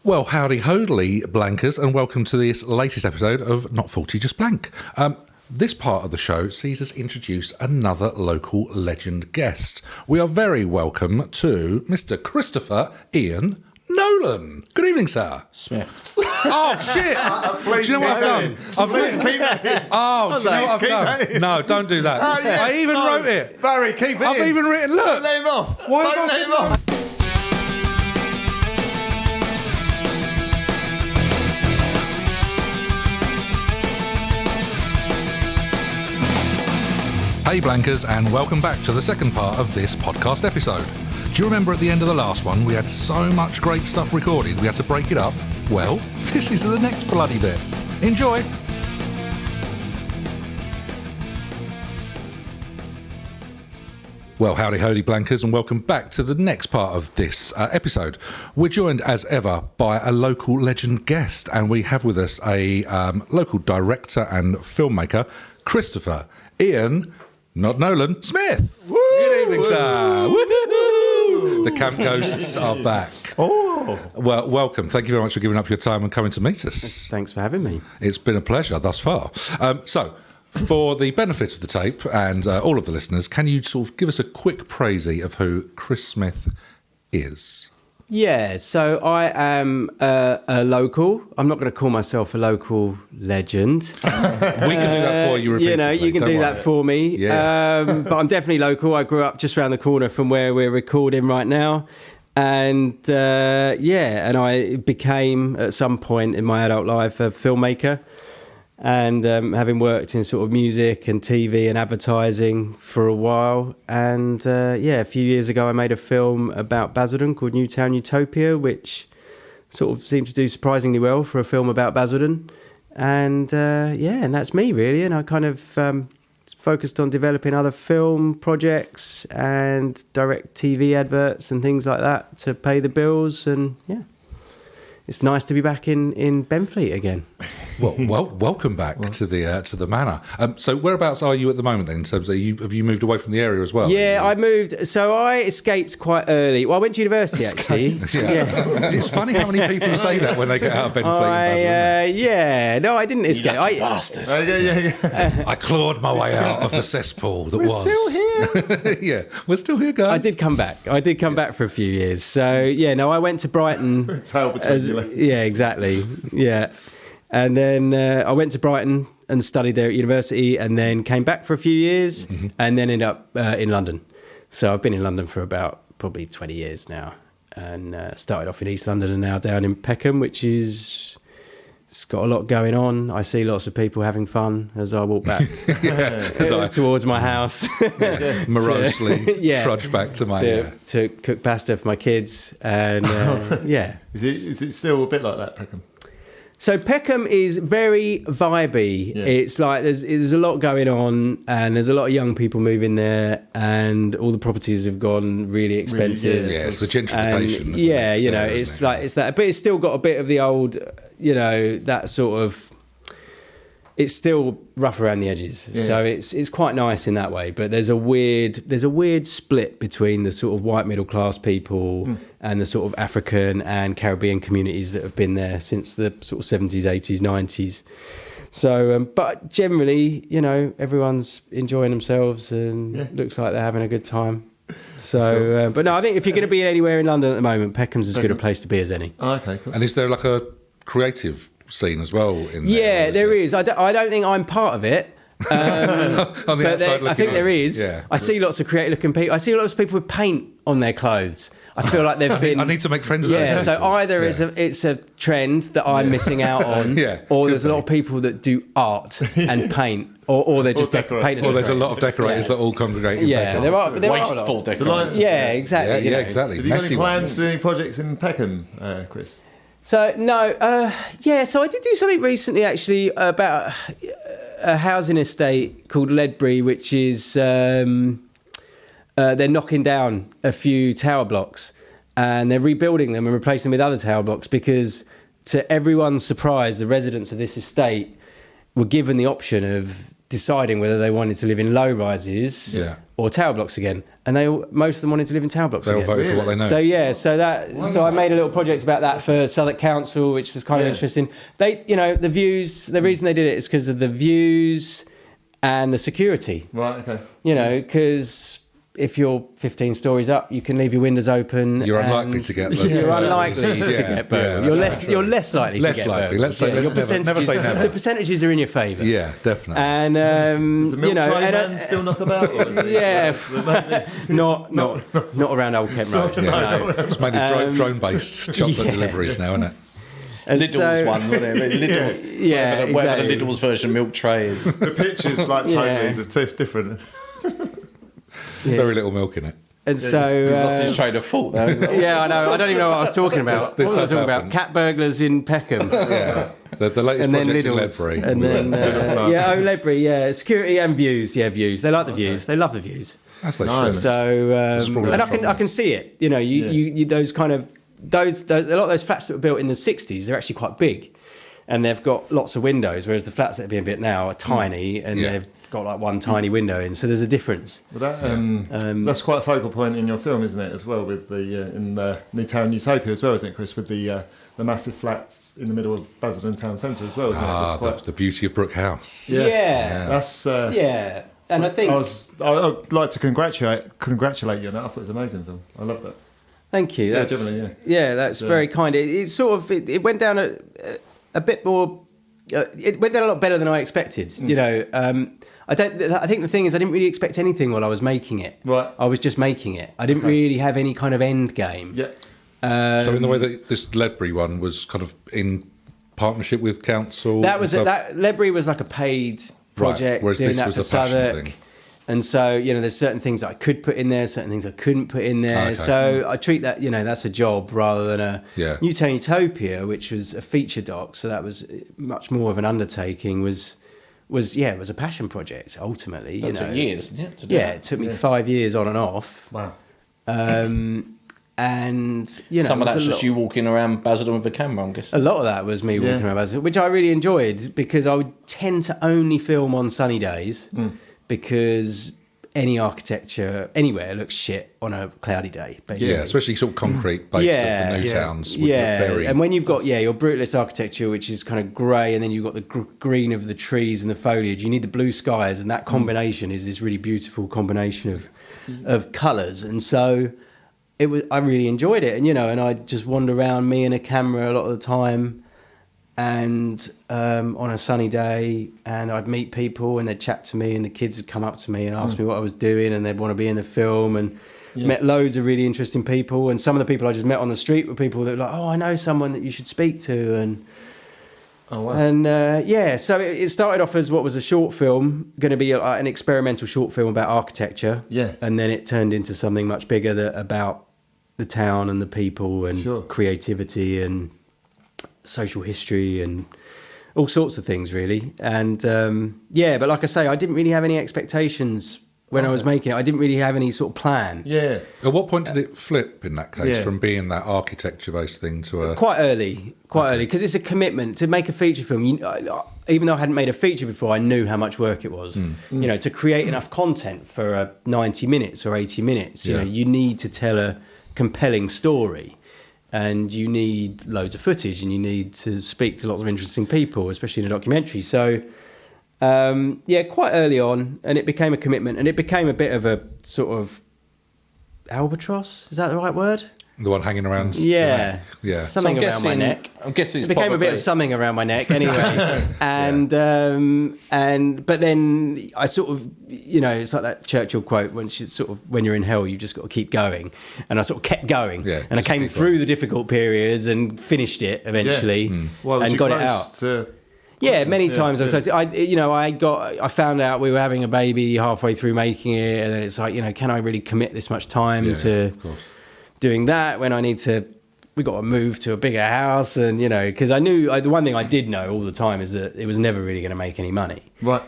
Well, howdy hodily, blankers, and welcome to this latest episode of Not 40 Just Blank. This part of the show sees us introduce another local legend guest. We are very welcome to Mr. Christopher Ian Nolan. Good evening, sir. Smith. Oh, shit. Do you know what I've done? Please keep that in. Oh, do you know what I've done? No, don't do that. Yes, I even wrote it. Barry, keep it in. I've even written, look. Don't let him off. Why Don't let him off. Hey Blankers, and welcome back to the second part of this podcast episode. Do you remember at the end of the last one we had so much great stuff recorded we had to break it up? Well, this is the next bloody bit. Enjoy! Well, howdy howdy Blankers, and welcome back to the next part of this episode. We're joined as ever by a local legend guest, and we have with us a local director and filmmaker, Christopher Ian Not Nolan Smith. Woo! Good evening, sir. Woo-hoo-hoo! The Camp Ghosts are back. Oh. Well, welcome. Thank you very much for giving up your time and coming to meet us. Thanks for having me. It's been a pleasure thus far. So, for the benefit of the tape and all of the listeners, can you sort of give us a quick précis of who Chris Smith is? Yeah, so I am a local. I'm not going to call myself a local legend. We can do that for you repeatedly. You know, you can do that for me. Yeah. But I'm definitely local. I grew up just around the corner from where we're recording right now. And and I became, at some point in my adult life, a filmmaker. And having worked in sort of music and TV and advertising for a while. And a few years ago I made a film about Basildon called Newtown Utopia, which sort of seemed to do surprisingly well for a film about Basildon. And and that's me really. And I kind of focused on developing other film projects and direct TV adverts and things like that to pay the bills. And yeah, it's nice to be back in Benfleet again. Well, welcome back to the manor. So whereabouts are you at the moment then? In terms of have you moved away from the area as well? Yeah, I moved. So I escaped quite early. Well, I went to university actually. Yeah. It's funny how many people say that when they get out of Benfleet. No, I didn't escape. Bastard. Yeah. I clawed my way out of the cesspool that We're was. still here. Yeah, we're still here, guys. I did come back. For a few years. So I went to Brighton. Tail between your legs. Yeah, exactly. Yeah. And then I went to Brighton and studied there at university, and then came back for a few years, and then ended up in London. So I've been in London for about probably 20 years now, and started off in East London and now down in Peckham, which is... It's got a lot going on. I see lots of people having fun as I walk back towards my house. Morosely trudge back to my... to cook pasta for my kids. And Is it still a bit like that, Peckham? So Peckham is very vibey. Yeah. It's like there's a lot going on, and there's a lot of young people moving there, and all the properties have gone really expensive. Really, it's the gentrification. And, it's that, but it's still got a bit of the old, that sort of. It's still rough around the edges, so it's quite nice in that way. But there's a weird split between the sort of white middle class people and the sort of African and Caribbean communities that have been there since the sort of 70s, 80s, 90s. So, but generally, everyone's enjoying themselves and looks like they're having a good time. So, but no, I think if you're going to be anywhere in London at the moment, Peckham's as good a place to be as any. Oh, okay, cool. And is there like a creative scene as well in there? Yeah, there is. I don't think I'm part of it. On the outside I think in. there is. Yeah. I see lots of creative looking people. I see lots of people with paint on their clothes. I feel like they've been... I need to make friends with those so people. either it's a trend that I'm missing out on, or there's a lot of people that do art and paint, or they're just painted. Or there's a lot of decorators that all congregate in Peckham. there are Wasteful decorators. exactly. Yeah, exactly. So have you got any Messy plans ones. to do any projects in Peckham, Chris? So no, so I did do something recently actually about a housing estate called Ledbury, which is they're knocking down a few tower blocks and they're rebuilding them and replacing them with other tower blocks because, to everyone's surprise, the residents of this estate were given the option of deciding whether they wanted to live in low rises or tower blocks again. And most of them wanted to live in tower blocks They all again. voted for what they know. So I made a little project about that for Southwark Council, which was kind of interesting. They, the views. The reason they did it is because of the views and the security. Right. Okay. Because if you're 15 stories up, you can leave your windows open. You're unlikely to get them. You're unlikely to get burgled. You're less likely to get burgled. Let's say never say never. The percentages are in your favour. Yeah, definitely. And Is the milk tray man still knock about? Or is not around Old Kent Road. No. It's mainly drone-based chocolate deliveries now, isn't it? And Lidl's one, wasn't it? Lidl's, whatever the exactly. Lidl's version milk tray is. The picture's like totally different. Very little milk in it. And so He's lost his train of thought now. yeah, I know. I don't even know what I was talking about. This What was does I talking happen. about? Cat burglars in Peckham. Yeah, the latest And then project in Lidl's. Ledbury. And then Ledbury, security and views. Yeah, views. They like the views. They love the views. That's they Nice. should. So sprawling and I problems. can see it. You those kind of those a lot of those flats that were built in the 60s, they're actually quite big, and they've got lots of windows. Whereas the flats that are being built now are tiny, and they've got like one tiny window in. So there's a difference. Well, that's quite a focal point in your film, isn't it? As well, with the in Newtown Utopia as well, isn't it, Chris? With the massive flats in the middle of Basildon Town Centre as well, isn't it? That's quite, The beauty of Brook House. Yeah. That's And I think I'd like to congratulate you on that. I thought it was an amazing film. I love that. thank you. Yeah, That's, definitely, that's very kind. It sort of it went down a bit more. It went down a lot better than I expected. I think the thing is I didn't really expect anything while I was making it. Right. I was just making it. I didn't really have any kind of end game. Yeah. So in the way that this Ledbury one was kind of in partnership with council. That was and that Ledbury was like a paid project, whereas doing this that was for a passion Southwark. thing. And so, there's certain things that I could put in there, certain things I couldn't put in there. Okay. So I treat that, that's a job rather than a Newtown Utopia, which was a feature doc. So that was much more of an undertaking. Was a passion project ultimately. That took years, didn't it? To do that? It took me 5 years on and off. Wow. And some of it was that's a just lot- you walking around Basildon with a camera, I'm guessing. A lot of that was me walking around Basildon, which I really enjoyed because I would tend to only film on sunny days because any architecture anywhere looks shit on a cloudy day, basically. Yeah, especially sort of concrete based of the new towns. Would look very, and when you've got your brutalist architecture, which is kind of grey, and then you've got the green of the trees and the foliage, you need the blue skies, and that combination is this really beautiful combination of colours. And so I really enjoyed it, and I'd just wander around, me and a camera a lot of the time, and on a sunny day, and I'd meet people and they'd chat to me, and the kids would come up to me and ask me what I was doing, and they'd want to be in the film, and met loads of really interesting people. And some of the people I just met on the street were people that were like, oh, I know someone that you should speak to. And Oh, wow. and so it started off as what was a short film, going to be an experimental short film about architecture. Yeah. And then it turned into something much bigger about the town and the people and creativity and social history and all sorts of things, really. And but like I say, I didn't really have any expectations when I was making it. I didn't really have any sort of plan. Yeah. At what point did it flip in that case from being that architecture-based thing to a... Quite early, because it's a commitment to make a feature film. Even though I hadn't made a feature before, I knew how much work it was. To create enough content for 90 minutes or 80 minutes, you need to tell a compelling story. And you need loads of footage, and you need to speak to lots of interesting people, especially in a documentary. So, quite early on, and it became a commitment, and it became a bit of a sort of albatross. Is that the right word? The one hanging around? Yeah. Yeah. Something around my neck. I'm guessing it's It became a bit probably- of something around my neck anyway. But then I sort of, it's like that Churchill quote, when you're in hell, you just got to keep going. And I sort of kept going. Yeah, and I just came keep through going. the difficult periods and finished it eventually and got it out. Yeah, many times I was close. I found out we were having a baby halfway through making it, and then it's like, can I really commit this much time to of course. doing that when I need to? We got to move to a bigger house, and because I knew the one thing I did know all the time is that it was never really going to make any money, Right.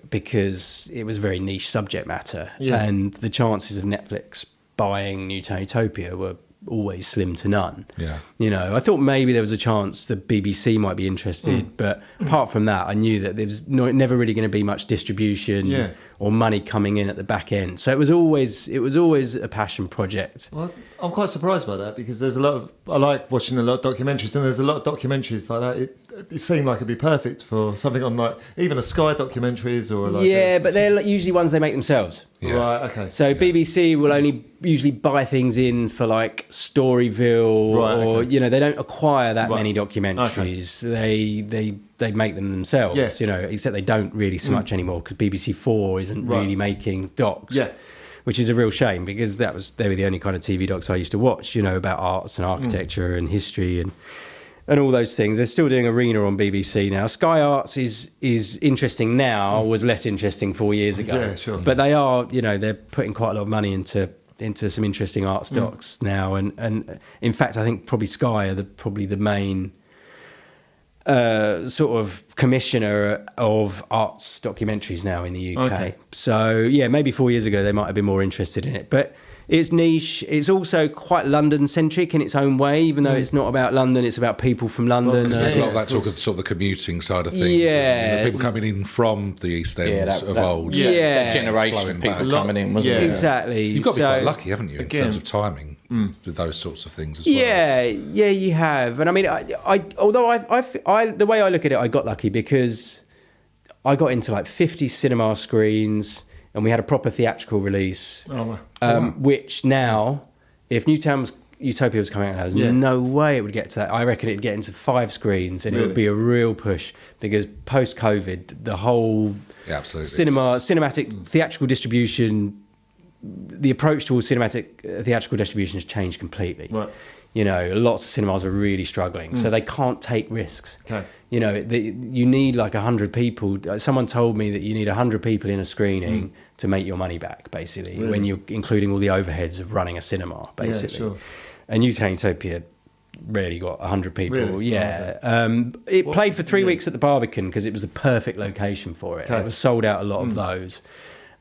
because it was a very niche subject matter, Yeah. and the chances of Netflix buying Newtown Utopia were always slim to none. Yeah. I thought maybe there was a chance the BBC might be interested, but apart from that, I knew that there was never really going to be much distribution or money coming in at the back end. So it was always a passion project. Well, I'm quite surprised by that, because there's I like watching a lot of documentaries, and there's a lot of documentaries like that. It seemed like it'd be perfect for something on like even a Sky documentaries or like but they're usually ones they make themselves. Yeah. Right, okay. So BBC will only usually buy things in for like Storyville, or they don't acquire that many documentaries. Okay. They make them themselves. Yeah. Except they don't really so much anymore, because BBC 4 isn't really making docs. Yeah. Which is a real shame, because they were the only kind of TV docs I used to watch, about arts and architecture and history and all those things. They're still doing Arena on BBC now. Sky Arts is interesting now, was less interesting 4 years ago. Yeah, sure. But they are, they're putting quite a lot of money into some interesting arts docs now. And in fact, I think probably Sky are probably the main sort of commissioner of arts documentaries now in the UK. Okay. So, maybe 4 years ago they might have been more interested in it. But it's niche. It's also quite London-centric in its own way, even though it's not about London, it's about people from London. There's a lot of that sort of the commuting side of things. Yeah. People coming in from the East End of old. That generation of people coming in, wasn't it? Exactly. You've got to be quite lucky, haven't you, in terms of timing with those sorts of things as well. Yeah, you have. And I mean, although the way I look at it, I got lucky because I got into like 50 cinema screens, and we had a proper theatrical release, which now, if Newtown's Utopia was coming out, there's no way it would get to that. I reckon it'd get into 5 screens, and it would be a real push, because post-COVID, the whole cinematic theatrical distribution, the approach towards cinematic theatrical distribution has changed completely. Right. Lots of cinemas are really struggling, so they can't take risks. Okay. You need like 100 people. Someone told me that you need 100 people in a screening to make your money back, basically, when you're including all the overheads of running a cinema, basically. Yeah, sure. And Utopia rarely got 100 people. Really? Yeah. It played for 3 weeks at the Barbican because it was the perfect location for it. Okay. It was sold out a lot of those.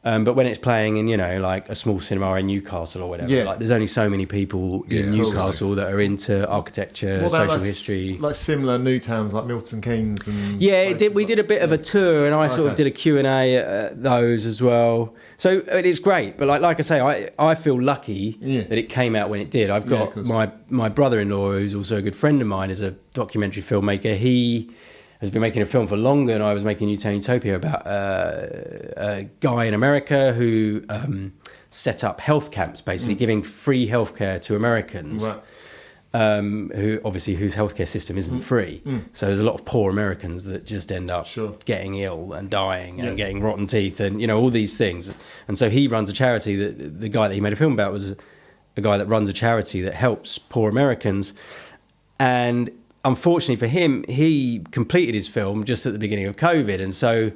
But when it's playing in, like a small cinema in Newcastle or whatever, like there's only so many people in Newcastle that are into architecture, social history. Like similar new towns like Milton Keynes and... Yeah, we did a bit of a tour, and I sort of did a Q&A at those as well. So it's great, but like I say, I feel lucky that it came out when it did. I've got my brother-in-law, who's also a good friend of mine, is a documentary filmmaker. He has been making a film for longer than I was making Utopia, about a guy in America who set up health camps, basically giving free healthcare to Americans, who obviously whose healthcare system isn't free. So there's a lot of poor Americans that just end up getting ill and dying and getting rotten teeth and all these things. And so he runs a charity that the guy that he made a film about was a guy that runs a charity that helps poor Americans. And unfortunately for him, he completed his film just at the beginning of COVID. And so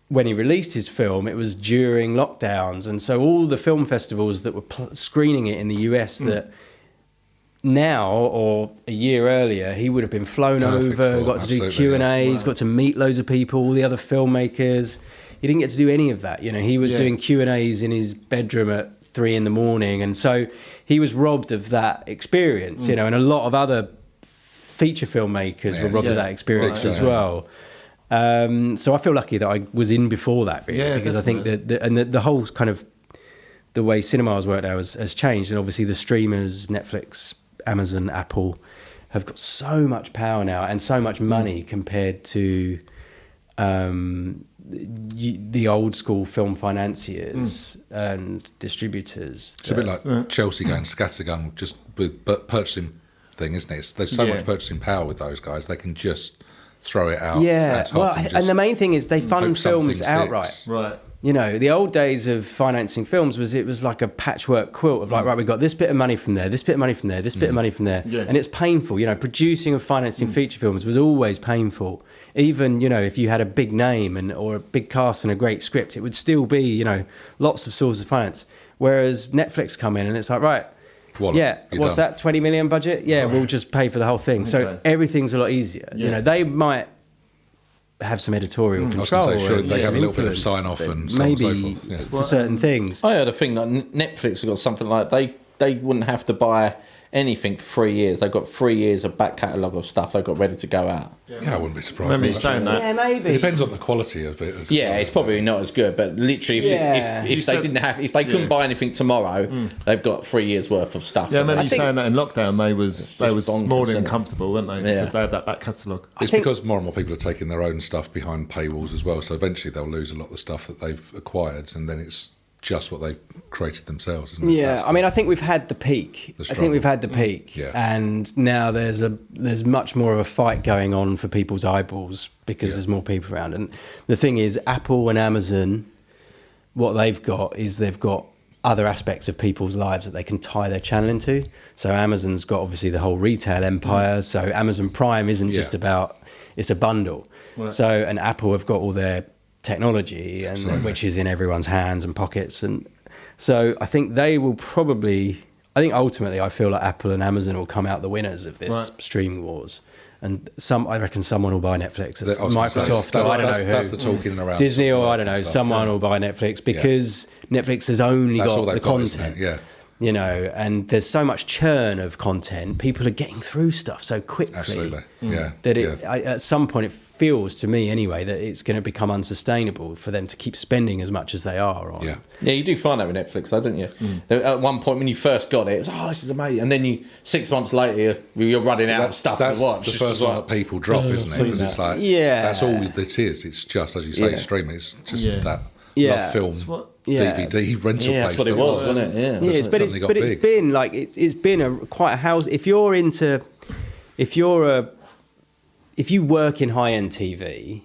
when he released his film, it was during lockdowns. And so all the film festivals that were screening it in the US that now or a year earlier, he would have been flown over, got to do Q&As, got to meet loads of people, all the other filmmakers. He didn't get to do any of that. He was doing Q&As in his bedroom at 3 a.m. And so he was robbed of that experience, and a lot of other feature filmmakers were robbed of that experience as well. So I feel lucky that I was in before that, really, because definitely. I think that the whole kind of the way cinemas work now has changed, and obviously the streamers, Netflix, Amazon, Apple, have got so much power now and so much money compared to the old school film financiers and distributors. It's a bit like Chelsea going scattergun just with purchasing thing, isn't it? There's so much purchasing power with those guys. They can just throw it out. And the main thing is they fund films outright. Right. The old days of financing films was like a patchwork quilt of like, right, we've got this bit of money from there, this bit of money from there, this bit of money from there. Yeah. And it's painful. Producing and financing feature films was always painful. Even, if you had a big name or a big cast and a great script, it would still be, lots of sources of finance. Whereas Netflix come in and it's like, right, what's that, 20 million budget? Yeah, we'll just pay for the whole thing. So everything's a lot easier. They might have some editorial control. I was going to say, they have a little bit of sign-off and so maybe on and so forth. for certain things. I heard a thing like Netflix has got something like they wouldn't have to buy anything for 3 years. They've got 3 years of back catalogue of stuff they've got ready to go out. Yeah, I wouldn't be surprised. Remember you saying that? Yeah, maybe. It depends on the quality of it. It's probably not as good, but literally, if they couldn't buy anything tomorrow, they've got 3 years worth of stuff. Yeah, I remember you saying that in lockdown. They was more than comfortable, weren't they? Because they had that back catalogue. It's because more and more people are taking their own stuff behind paywalls as well. So eventually they'll lose a lot of the stuff that they've acquired, and then it's just what they've created themselves, isn't it? Yeah, I mean, I think we've had the peak. And now there's much more of a fight going on for people's eyeballs because there's more people around. And the thing is, Apple and Amazon, what they've got other aspects of people's lives that they can tie their channel into. So Amazon's got obviously the whole retail empire. So Amazon Prime isn't just about, it's a bundle. Right. So, and Apple have got all their technology, and which is in everyone's hands and pockets, and so I think they will probably. I think ultimately, I feel like Apple and Amazon will come out the winners of this streaming wars, and I reckon someone will buy Netflix. Microsoft, I don't know who. That's the talking around. Disney, or I don't know. Someone will buy Netflix because Netflix has only got the content. Yeah. You know, and there's so much churn of content. People are getting through stuff so quickly. Absolutely, yeah. That at some point, it feels to me anyway that it's going to become unsustainable for them to keep spending as much as they are on. Yeah, you do find that with Netflix, though, don't you? At one point when you first got it, it was, this is amazing, and then 6 months later you're running out of stuff to watch. That's the first one that people drop, isn't it? Because it's like, that's all it is. It's just, as you say, streaming. It's just that love film. DVD rental place. That's what it was, wasn't it? Yeah, but it's been like it's been quite a house. If you work in high end TV,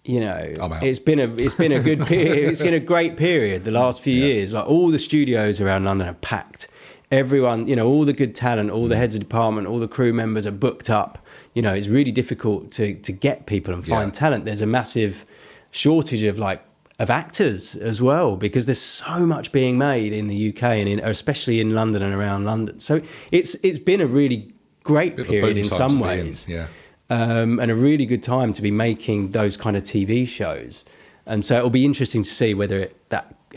you know, it's been a good period. It's been a great period the last few years. Like all the studios around London are packed. Everyone, you know, all the good talent, all the heads of department, all the crew members are booked up. You know, it's really difficult to get people and find talent. There's a massive shortage of actors as well, because there's so much being made in the UK and especially in London and around London. So it's been a really great period in some ways, and a really good time to be making those kind of TV shows. And so it'll be interesting to see whether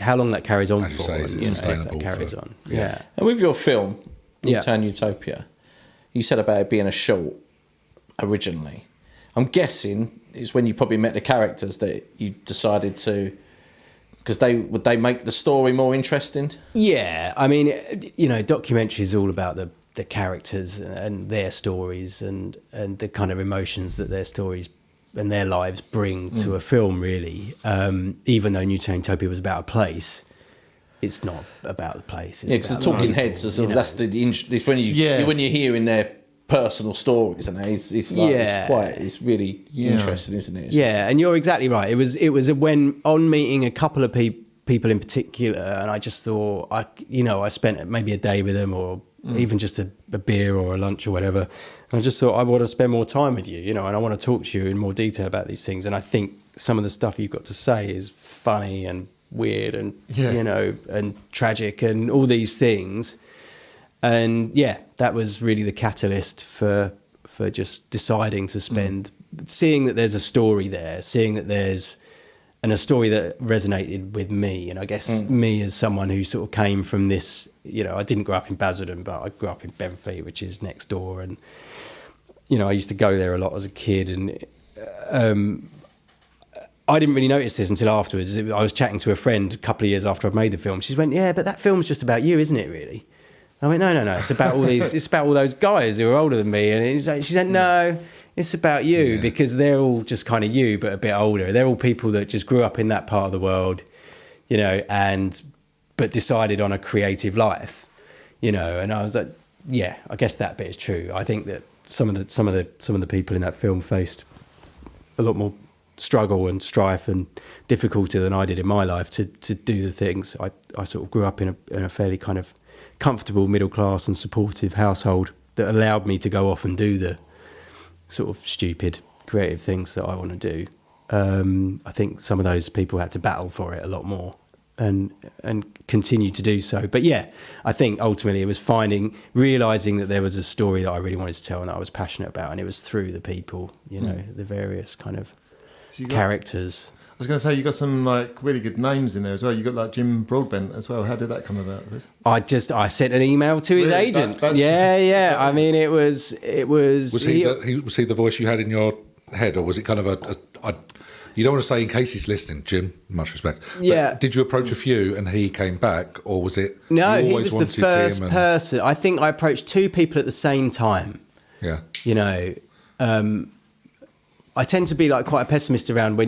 how long that carries on for. Say, if that carries on. And with your film, Newtown Utopia, you said about it being a short originally. I'm guessing it's when you probably met the characters that you decided to, because would they make the story more interesting? Yeah, I mean, you know, documentary is all about the characters and their stories and the kind of emotions that their stories and their lives bring to a film. Really, even though Newtown Utopia was about a place, it's not about the place. Because the talking heads, that's it's when you're hearing their personal stories, and it's really interesting, isn't it? And you're exactly right. It was when on meeting a couple of people in particular, and I just thought I spent maybe a day with them, or even just a beer or a lunch or whatever, and I just thought I want to spend more time with you, you know, and I want to talk to you in more detail about these things. And I think some of the stuff you've got to say is funny and weird and you know, and tragic and all these things. And that was really the catalyst for just deciding to spend, seeing that there's a story there, seeing that there's a story that resonated with me. And I guess me as someone who sort of came from this, you know, I didn't grow up in Basildon, but I grew up in Benfleet, which is next door. And, you know, I used to go there a lot as a kid. And I didn't really notice this until afterwards. I was chatting to a friend a couple of years after I'd made the film. She went, but that film's just about you, isn't it, really? I went, no. It's about all these. It's about all those guys who are older than me. And she said, no, it's about you, because they're all just kind of you, but a bit older. They're all people that just grew up in that part of the world, you know, but decided on a creative life, you know. And I was like, I guess that bit is true. I think that some of the people in that film faced a lot more struggle and strife and difficulty than I did in my life to do the things. I sort of grew up in a fairly kind of comfortable middle class and supportive household that allowed me to go off and do the sort of stupid creative things that I want to do. I think some of those people had to battle for it a lot more and continue to do so. But I think ultimately it was realising that there was a story that I really wanted to tell and that I was passionate about, and it was through the people, you know, the various kind of characters. was going to say, you got some like really good names in there as well. You got like Jim Broadbent as well. How did that come about, Chris? I sent an email to his agent. Yeah. I mean, it was. Was he the voice you had in your head, or was it kind of you don't want to say in case he's listening, Jim, much respect. Yeah. But did you approach a few and he came back, or was it? No, he was the first person. I think I approached 2 people at the same time. Yeah. You know, I tend to be like quite a pessimist around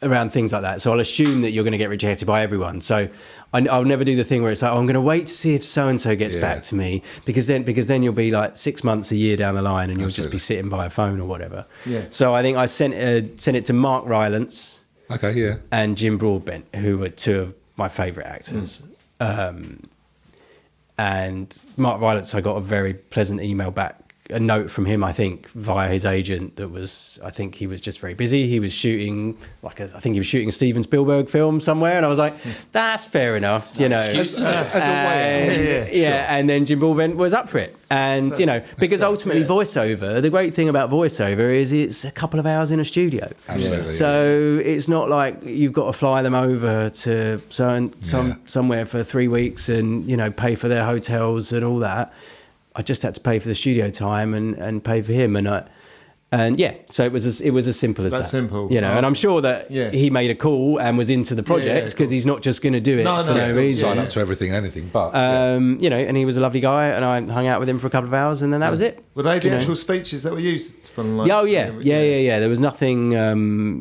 around things like that. So I'll assume that you're going to get rejected by everyone. So I'll never do the thing where it's like, I'm going to wait to see if so and so gets back to me, because then you'll be like 6 months, a year down the line, and you'll just be sitting by a phone or whatever. Yeah. So I think I sent it to Mark Rylance. Okay. Yeah. And Jim Broadbent, who were 2 of my favourite actors. And Mark Rylance, I got a very pleasant email back. A note from him, I think, via his agent. I think he was just very busy. He was shooting a Steven Spielberg film somewhere, and I was like, "That's fair enough," you know. As a way, sure. And then Jim Broadbent was up for it, and because ultimately voiceover. The great thing about voiceover is it's a couple of hours in a studio. Absolutely. So it's not like you've got to fly them over to somewhere for 3 weeks and pay for their hotels and all that. I just had to pay for the studio time and pay for him, so it was as simple as that. That's simple, and I'm sure that he made a call and was into the project, because he's not just going to do it for no reason. Sign up to everything and anything, but and he was a lovely guy, and I hung out with him for a couple of hours, and then that was it. Were they the actual speeches that were used from? Like, yeah. There was nothing.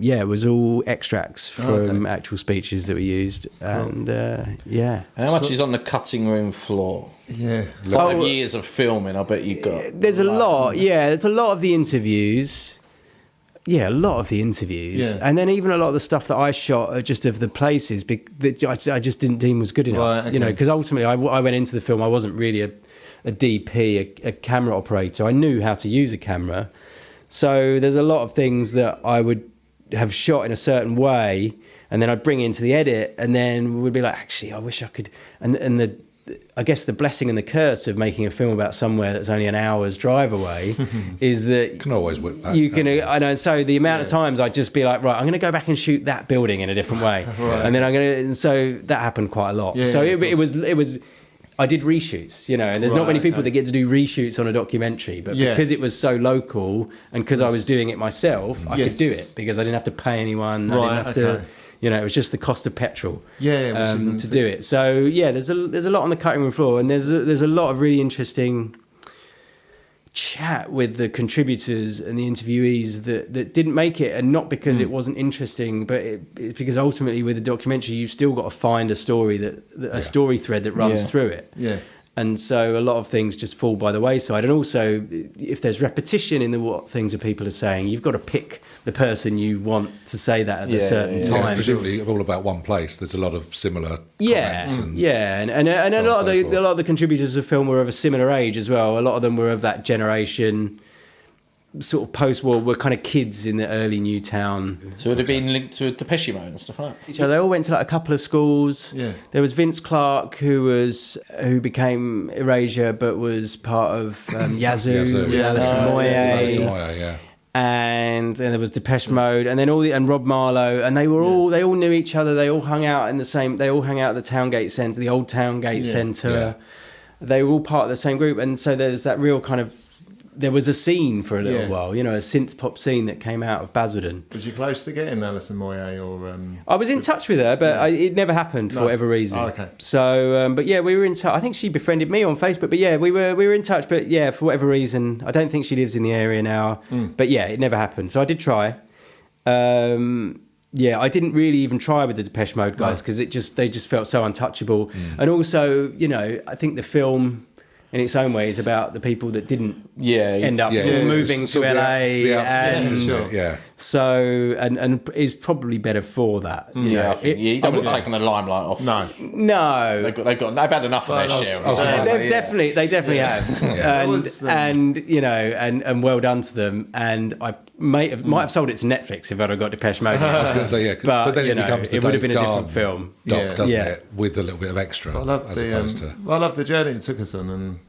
It was all extracts from actual speeches that were used, and And how much is on the cutting room floor? Yeah. 5 years of filming, I bet you got. There's a lot. Yeah, there's a lot of the interviews. Yeah, a lot of the interviews. Yeah. And then even a lot of the stuff that I shot are just of the places that I just didn't deem was good enough. Right, okay. Because ultimately I went into the film, I wasn't really a DP, a camera operator. I knew how to use a camera. So there's a lot of things that I would have shot in a certain way, and then I'd bring into the edit, and then we'd be like, actually, I wish I could. And I guess the blessing and the curse of making a film about somewhere that's only an hour's drive away is that you can always whip back. I know. So the amount of times I'd just be like, right, I'm going to go back and shoot that building in a different way, and then and so that happened quite a lot. So it was. I did reshoots, and there's not many people that get to do reshoots on a documentary, but because it was so local and because I was doing it myself, I could do it because I didn't have to pay anyone. I didn't have to. It was just the cost of petrol to do it. So there's a lot on the cutting room floor, and there's a lot of really interesting chat with the contributors and the interviewees that didn't make it, and not because it wasn't interesting, but it's because ultimately with a documentary you've still got to find a story a story thread that runs through it. Yeah. And so a lot of things just fall by the wayside. And also, if there's repetition in what things that people are saying, you've got to pick the person you want to say that at a certain time. Yeah, presumably, all about one place. There's a lot of similar comments. And a lot of the contributors of film were of a similar age as well. A lot of them were of that generation, sort of post-war, were kind of kids in the early Newtown. So would it have been linked to Depeche Mode and stuff like that? So they all went to like a couple of schools. Yeah. There was Vince Clarke, who became Erasure, but was part of Yazoo, with Alison Moyet. And then there was Depeche Mode, and then and Rob Marlowe, and they all knew each other. They all hung out at the Towngate Centre, the old Towngate Centre. Yeah. They were all part of the same group, and so there's that real kind of. There was a scene for a little while, a synth pop scene that came out of Basildon. Was you close to getting Alison Moyet or? I was in touch with her, but it never happened for whatever reason. Oh, okay. So, we were in touch. I think she befriended me on Facebook, but we were in touch. But for whatever reason, I don't think she lives in the area now. But it never happened. So I did try. I didn't really even try with the Depeche Mode guys because they just felt so untouchable. And also, I think the film, in its own way, is about the people that didn't end up moving to LA. So, and is probably better for that. You don't want to take the limelight off. No. They've had enough of their share. They definitely have. And well done to them. And I might have sold it to Netflix if I'd have got Depeche Mode. I was going to say, but then it becomes the it would have been a different film. Doesn't it? With a little bit of extra. I love the journey it took us on, and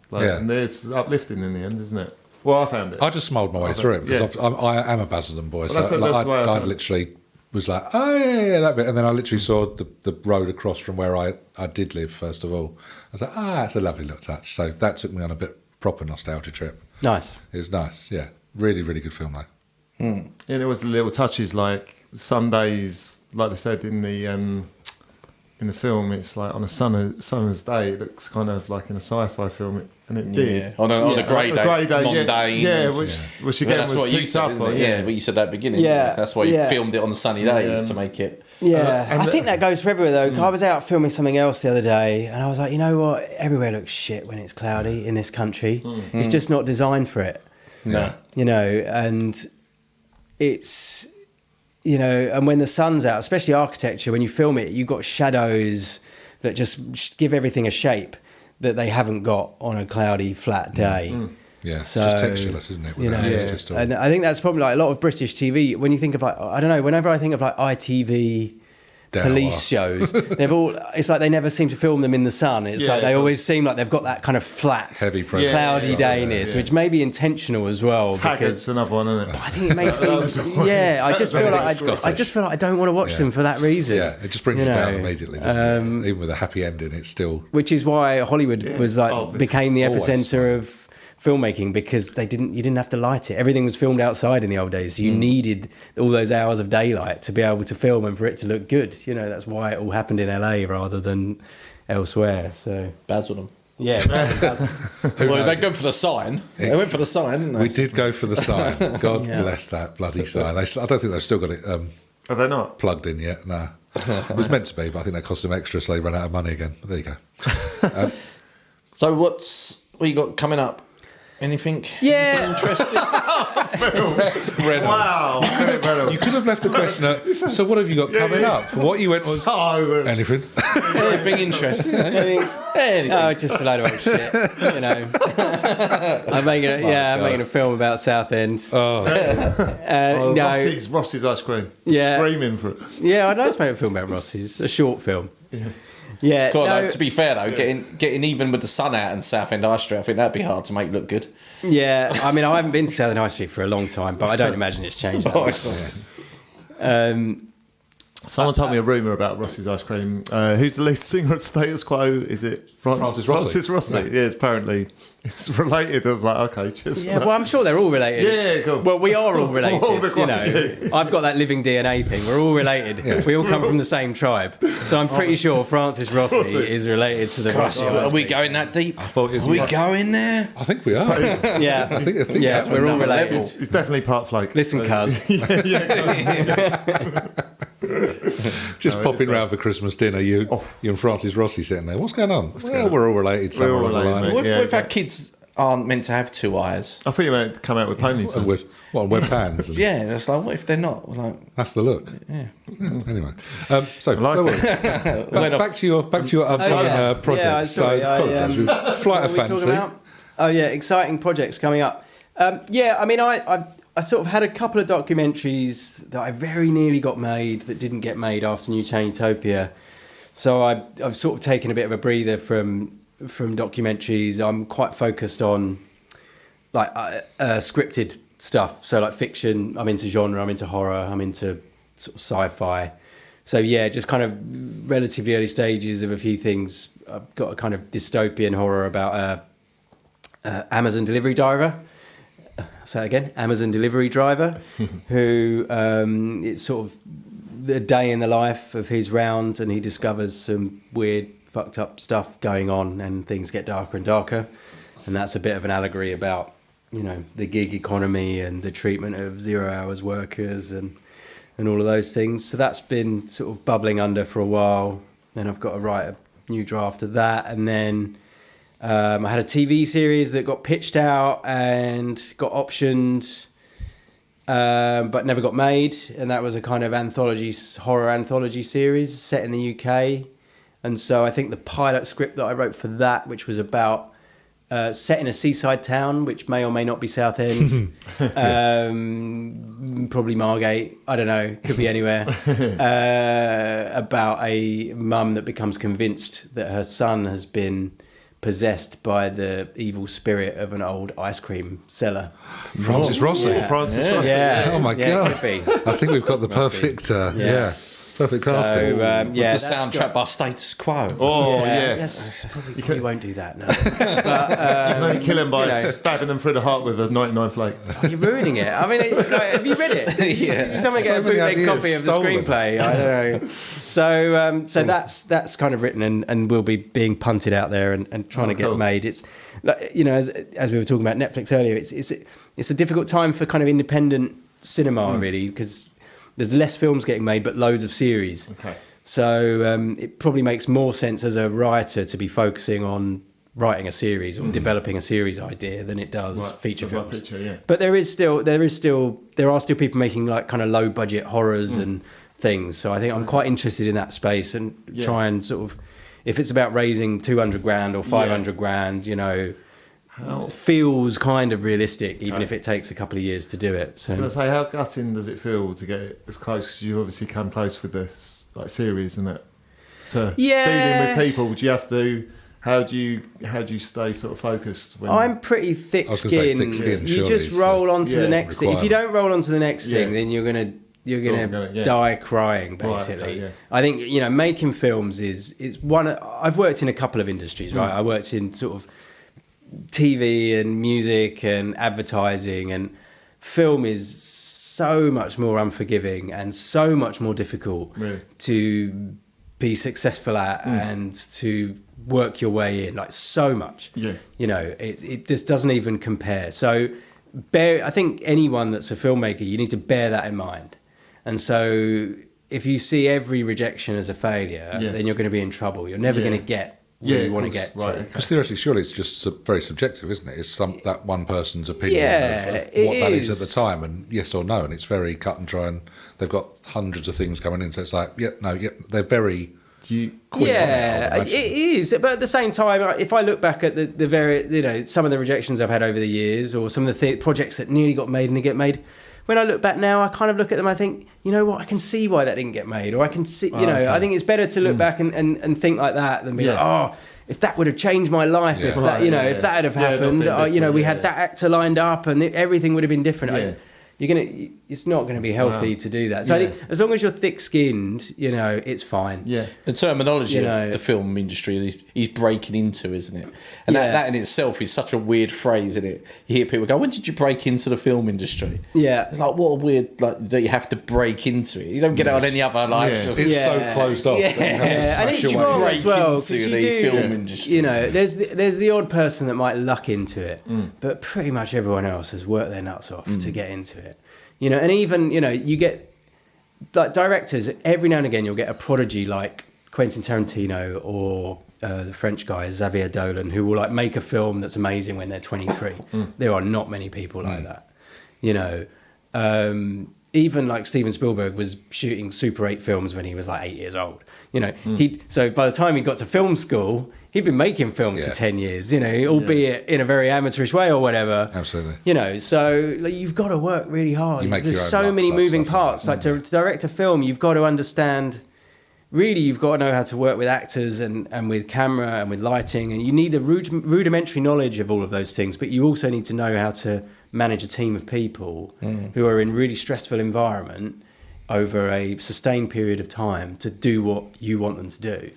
it's uplifting in the end, isn't it? Well, I found it. I just smiled my way through it because I am a Basildon boy, so I'd literally was like, oh yeah, that bit, and then I literally saw the road across from where I did live. First of all, I was like, it's a lovely little touch. So that took me on a bit proper nostalgia trip. Nice. It was nice, yeah. Really, really good film though. And it was the little touches, like some days, like I said in the film, it's like on a summer's day, it looks kind of like in a sci-fi film, and it did. On a grey day, mundane. Which again that's was what you picked said, up on. what you said at the beginning. Yeah. That's why you filmed it on the sunny days to make it. Yeah, And I think that goes for everywhere though. 'Cause I was out filming something else the other day, and I was like, you know what? Everywhere looks shit when it's cloudy in this country. It's just not designed for it. No. You know, and it's, you know, and when the sun's out, especially architecture, when you film it, you've got shadows that just give everything a shape that they haven't got on a cloudy, flat day. Yeah, it's So, just textureless, isn't it? You know, It's just all... and I think that's probably like a lot of British TV. When you think of like, I don't know, whenever I think of like ITV police shows, they've all, it's like they never seem to film them in the sun. It's like they always seem like they've got that kind of flat, heavy presence, cloudy dayness, which may be intentional as well. Taggart's another one, isn't it? I think it makes me, I just feel like I don't want to watch them for that reason. Yeah, it just brings you down immediately, doesn't it? Even with a happy ending, it's still... Which is why Hollywood was like became the always epicenter of filmmaking, because you didn't have to light it. Everything was filmed outside in the old days. So you needed all those hours of daylight to be able to film and for it to look good. You know, that's why it all happened in LA rather than elsewhere. So Basildon. yeah. Well, they go for the sign. They went for the sign, didn't they? We did go for the sign. God bless that bloody sign. I don't think they've still got it Are they not? plugged in yet. No. It was meant to be, but I think they cost them extra, so they ran out of money again. But there you go. So what you got coming up? Anything interesting? Wow. You could have left the question at, so what have you got coming up? What you went was... Anything. Anything interesting? Anything. Oh, just a load of old shit. You know, I'm making a film about Southend. Rossi's ice cream. Yeah. Screaming for it. Yeah, I'd like to make a film about Rossi's, a short film. Yeah. God, to be fair though, getting even with the sun out in Southend High Street, I think that'd be hard to make look good. Yeah, I mean, I haven't been to Southend High Street for a long time, but I don't imagine it's changed. Someone told me a rumour about Rossi's ice cream. Who's the lead singer at Status Quo? Is it Francis Rossi? Francis Rossi. No. Yeah, apparently it's related. I was like, okay, cheers. Yeah, well, I'm sure they're all related. Yeah, cool. Well, we are all related. You know, I've got that living DNA thing. We're all related. Yeah. We all come from the same tribe. So I'm pretty sure Francis Rossi is related to the Rossi. Are we going that deep? I thought it was... Are we going there? I think we are. Yeah, I think yeah, we're all related. It's definitely part flake. Listen, cuz. Just popping round for Christmas dinner, you and Francis Rossi sitting there. What's going on? We're all related somewhere along the line. What if our kids aren't meant to have two eyes? I thought you meant come out with ponies. Wear pants? Yeah, it's like, what if they're not? Like, that's the look. Yeah. Anyway, back to your upcoming projects. Flight of Fancy. Oh yeah, exciting projects coming up. I mean, I sort of had a couple of documentaries that I very nearly got made that didn't get made after Newtown Utopia. So I've sort of taken a bit of a breather from documentaries. I'm quite focused on like scripted stuff. So like fiction, I'm into genre, I'm into horror, I'm into sort of sci-fi. So yeah, just kind of relatively early stages of a few things. I've got a kind of dystopian horror about Amazon delivery driver. Say that again, Amazon delivery driver, who it's sort of the day in the life of his round, and he discovers some weird, fucked up stuff going on, and things get darker and darker. And that's a bit of an allegory about, you know, the gig economy and the treatment of 0 hours workers and all of those things. So that's been sort of bubbling under for a while. Then I've got to write a new draft of that, and then I had a TV series that got pitched out and got optioned, but never got made. And that was a kind of horror anthology series set in the UK. And so I think the pilot script that I wrote for that, which was about set in a seaside town, which may or may not be Southend, probably Margate, I don't know, could be anywhere, about a mum that becomes convinced that her son has been possessed by the evil spirit of an old ice cream seller. Francis Rossi. Francis Rossi. Yeah. Oh my God. Could be. I think we've got the perfect, perfect casting. So, The that's soundtrack by Status Quo. Oh, Yeah, yes. probably won't do that now. You can only kill him by stabbing them through the heart with a 99 flake. Oh, you're ruining it. I mean, have you read it? Yeah. Someone get a many bootleg ideas copy of the stolen. screenplay. I don't know. So that's kind of written and will be being punted out there and trying to get cool. made. It's like, you know, as we were talking about Netflix earlier, it's a difficult time for kind of independent cinema really, because there's less films getting made but loads of series. Okay. So it probably makes more sense as a writer to be focusing on writing a series or developing a series idea than it does feature films. Picture, yeah. But there are still people making like kind of low budget horrors and things. So I think I'm quite interested in that space and try and sort of, if it's about raising 200 grand or 500 grand, you know, it feels kind of realistic, even if it takes a couple of years to do it. So I was going to say, how gutting does it feel to get it as close? You obviously come close with this like series, isn't it? To dealing with people, do you have to? How do you stay sort of focused? When I'm pretty I was gonna say thick-skinned. thick-skinned, You surely, just so- roll on to the next thing. If you don't roll on to the next thing, then you're gonna die crying, basically. Right, okay, yeah. I think, you know, making films is one. I've worked in a couple of industries, right? I worked in sort of TV and music and advertising, and film is so much more unforgiving and so much more difficult to be successful at and to work your way in, like so much. You know, it just doesn't even compare. So I think anyone that's a filmmaker, you need to bear that in mind. And so if you see every rejection as a failure, then you're going to be in trouble. You're never going to get where you want to get to. Because theoretically, surely it's just very subjective, isn't it? It's that one person's opinion of it what that is is. at the time, and yes or no, and it's very cut and dry, and they've got hundreds of things coming in, so it's like, they're very quick on it, I would it imagine. is. But at the same time, if I look back at the various, you know, some of the rejections I've had over the years, or some of the projects that nearly got made and didn't get made, when I look back now, I kind of look at them, I think, you know what, I can see why that didn't get made, or I can see, I think it's better to look back and think like that than be like, oh, if that would have changed my life, if that, you know, if that had happened, we had that actor lined up and everything would have been different. It's not going to be healthy to do that. So I think as long as you're thick-skinned, you know, it's fine. The terminology of the film industry is he's breaking into, isn't it? And that in itself is such a weird phrase, isn't it? You hear people go, when did you break into the film industry? It's like, what a weird, like, that you have to break into it. You don't get it on any other, like... It's so closed off that you have to and smash it's your way wrong in. as well, 'cause into you the do, film industry. you know, there's the odd person that might luck into it, but pretty much everyone else has worked their nuts off to get into it. You know, and even, you know, you get, like, directors, every now and again you'll get a prodigy like Quentin Tarantino or the French guy, Xavier Dolan, who will, like, make a film that's amazing when they're 23. There are not many people like that. You know, even, like, Steven Spielberg was shooting Super 8 films when he was, like, 8 years old. You know, so by the time he got to film school, he'd been making films for 10 years, you know, albeit in a very amateurish way or whatever. Absolutely. You know, so, like, you've got to work really hard. You make There's your own so luck many type moving stuff, parts. Like, to direct a film, you've got to understand, really, you've got to know how to work with actors and with camera and with lighting. And you need the rudimentary knowledge of all of those things. But you also need to know how to manage a team of people who are in really stressful environment over a sustained period of time to do what you want them to do.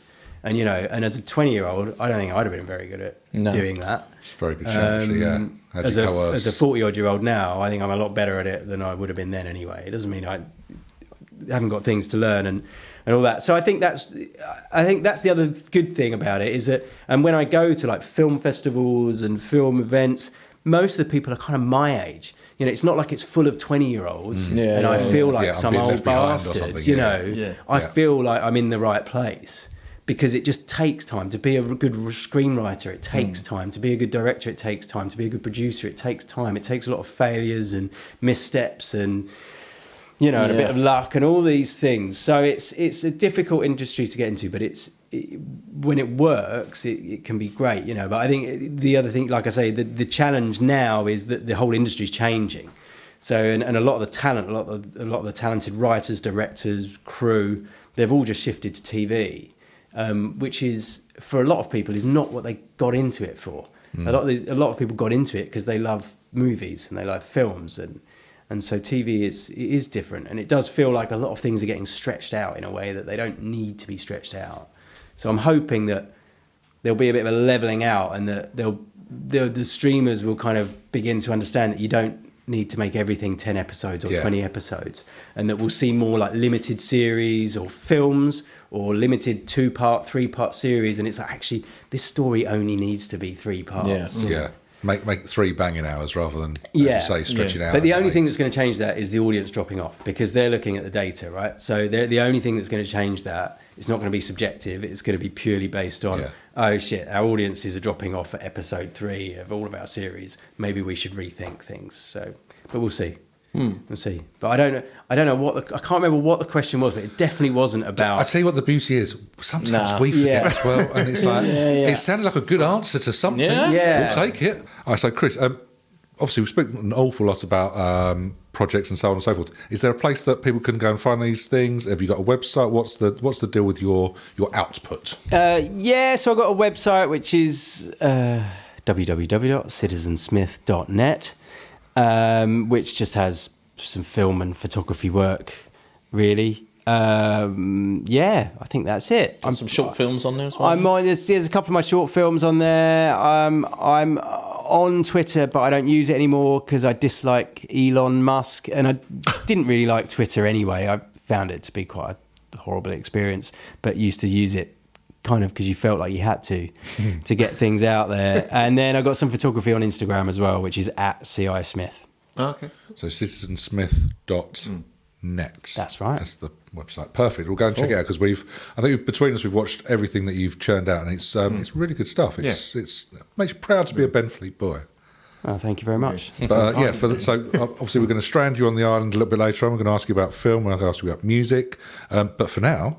And, you know, and as a 20-year-old, I don't think I'd have been very good at doing that. It's a very good show, actually, How do As you a coerce? 40-odd-year-old now, I think I'm a lot better at it than I would have been then anyway. It doesn't mean I haven't got things to learn and all that. So I think that's the other good thing about it is that, and when I go to, like, film festivals and film events, most of the people are kind of my age. You know, it's not like it's full of 20-year-olds and I feel like some being old left behind or bastard, something, you know. I feel like I'm in the right place. Because it just takes time to be a good screenwriter. It takes time to be a good director. It takes time to be a good producer. It takes time. It takes a lot of failures and missteps and, you know, and a bit of luck and all these things. So it's a difficult industry to get into, but when it works, it can be great, you know. But I think the other thing, like I say, the challenge now is that the whole industry is changing. So and a lot of the talent, a lot of the talented writers, directors, crew, they've all just shifted to TV. Which is for a lot of people is not what they got into it for. A lot of people got into it because they love movies and they love films, and so TV is different, and it does feel like a lot of things are getting stretched out in a way that they don't need to be stretched out. So I'm hoping that there'll be a bit of a leveling out, and that the streamers will kind of begin to understand that you don't need to make everything 10 episodes or 20 episodes, and that we'll see more like limited series or films or limited 2-part, 3-part series, and it's like, actually this story only needs to be 3 parts. Make 3 banging hours rather than, as you say, stretch it out. But the only thing that's going to change that is the audience dropping off, because they're looking at the data, right? So the only thing that's going to change that, it's not going to be subjective, it's going to be purely based on, oh shit, our audiences are dropping off at episode 3 of all of our series, maybe we should rethink things. So, but we'll see. We'll see. But I don't know I can't remember what the question was, but it definitely wasn't about... I tell you what the beauty is, sometimes we forget as well, and it's like, it sounded like a good answer to something. We'll take it. All right, so Chris, obviously we've spoken an awful lot about projects and so on and so forth. Is there a place that people can go and find these things? Have you got a website? What's the deal with your output? So I've got a website which is www.citizensmith.net, which just has some film and photography work, really. I think that's it. Some short films on there as well. I'm on, there's a couple of my short films on there. I'm on Twitter, but I don't use it anymore because I dislike Elon Musk, and I didn't really like Twitter anyway. I found it to be quite a horrible experience, but used to use it kind of because you felt like you had to get things out there. And then I got some photography on Instagram as well, which is @CISmith. Okay. So citizensmith.net. That's right. That's the website. Perfect. We'll go and check it out, because I think between us we've watched everything that you've churned out, and it's really good stuff. It makes you proud to be a Benfleet boy. Oh, thank you very much. But so obviously we're going to strand you on the island a little bit later on. We're going to ask you about film. We're going to ask you about music. But for now,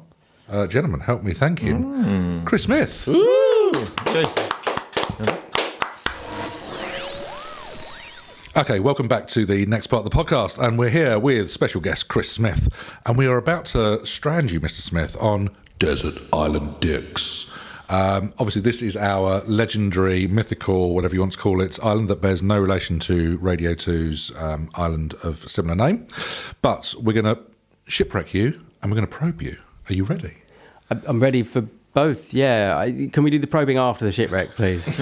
gentlemen, help me thank you, Chris Smith. Okay, welcome back to the next part of the podcast, and we're here with special guest Chris Smith, and we are about to strand you, Mr. Smith, on Desert Island Dicks. Obviously, this is our legendary, mythical, whatever you want to call it, island that bears no relation to Radio 2's island of similar name. But we're going to shipwreck you, and we're going to probe you. Are you ready? I'm ready for both, yeah. Can we do the probing after the shipwreck, please?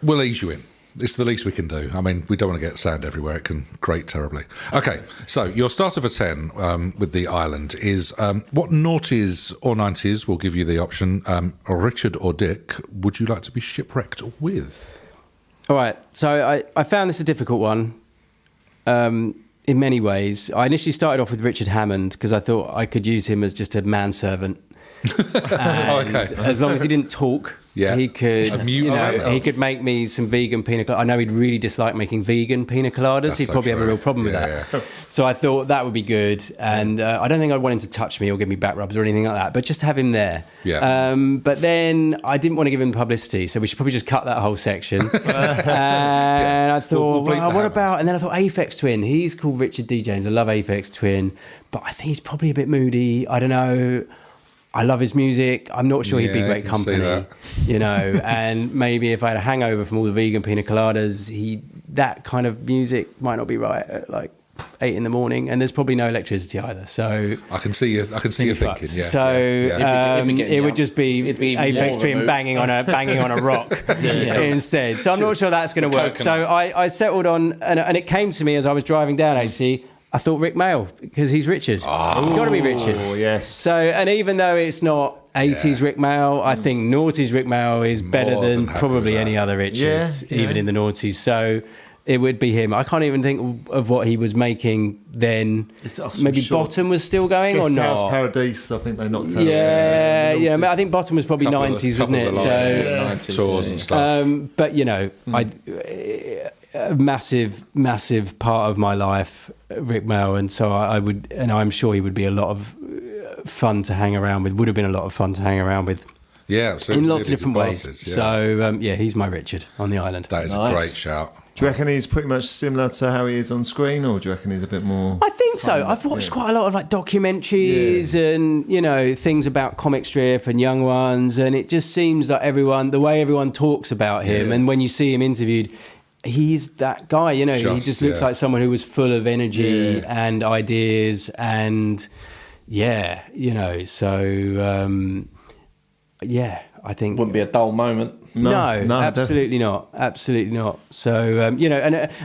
We'll ease you in. It's the least we can do. I mean, we don't want to get sand everywhere. It can grate terribly. Okay, so your starter for 10 with the island is what noughties or 90s, will give you the option, Richard or Dick, would you like to be shipwrecked with? All right, so I found this a difficult one in many ways. I initially started off with Richard Hammond because I thought I could use him as just a manservant. As long as he didn't talk, he could he could make me some vegan pina coladas. I know he'd really dislike making vegan pina coladas. He'd probably have a real problem with that. So I thought that would be good, and I don't think I'd want him to touch me or give me back rubs or anything like that, but just to have him there. But then I didn't want to give him publicity, so we should probably just cut that whole section. And I thought, what about, and then I thought Aphex Twin. He's called Richard D. James. I love Aphex Twin, but I think he's probably a bit moody. I don't know. I love his music. I'm not sure he'd be great company, and maybe if I had a hangover from all the vegan pina coladas, that kind of music might not be right at like 8 a.m, and there's probably no electricity either. So I can see you thinking. So it would just be Aphex Twin banging on a rock instead. So I'm not sure that's going to work. So I settled on, and it came to me as I was driving down. Actually, I thought Rick Mail, because he's Richard. He's got to be Richard. Oh, yes. So, and even though it's not 80s Rick Mail, I think noughties Rick Mail is better than probably any other Richard, even in the noughties. So it would be him. I can't even think of what he was making then. Maybe Bottom was still going or not? House Paradise, I think they knocked out. I think Bottom was probably 90s, wasn't it? So 90s tours and stuff. But, a massive part of my life, Rick Mail, and so I'm sure he would be a lot of fun to hang around with. Would have been a lot of fun to hang around with. Yeah, absolutely. In lots of different ways. So he's my Richard on the island. That is a great shout. Do you reckon he's pretty much similar to how he is on screen, or do you reckon he's a bit more? I think so. I've watched quite a lot of like documentaries and things about comic strip and young ones, and it just seems that the way everyone talks about him, and when you see him interviewed, he's that guy. He just looks like someone who was full of energy and ideas, and I think Wouldn't be a dull moment. No, absolutely not. Absolutely not. So, and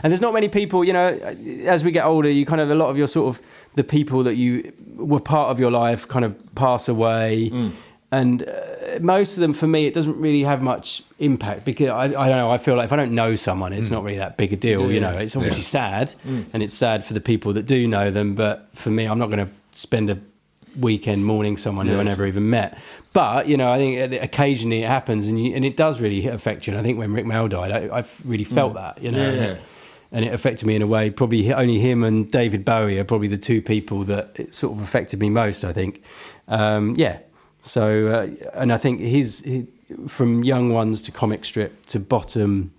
there's not many people, as we get older, you kind of, a lot of your sort of, the people that you were part of your life kind of pass away. And most of them, for me, it doesn't really have much impact because I don't know, I feel like if I don't know someone, it's not really that big a deal, It's obviously sad, and it's sad for the people that do know them, but for me, I'm not going to spend a weekend mourning someone who I never even met. But I think occasionally it happens, and it does really affect you. And I think when Rick Mail died, I really felt that, and it affected me in a way. Probably only him and David Bowie are probably the two people that it sort of affected me most, I think. So and I think his from Young Ones to comic strip to Bottom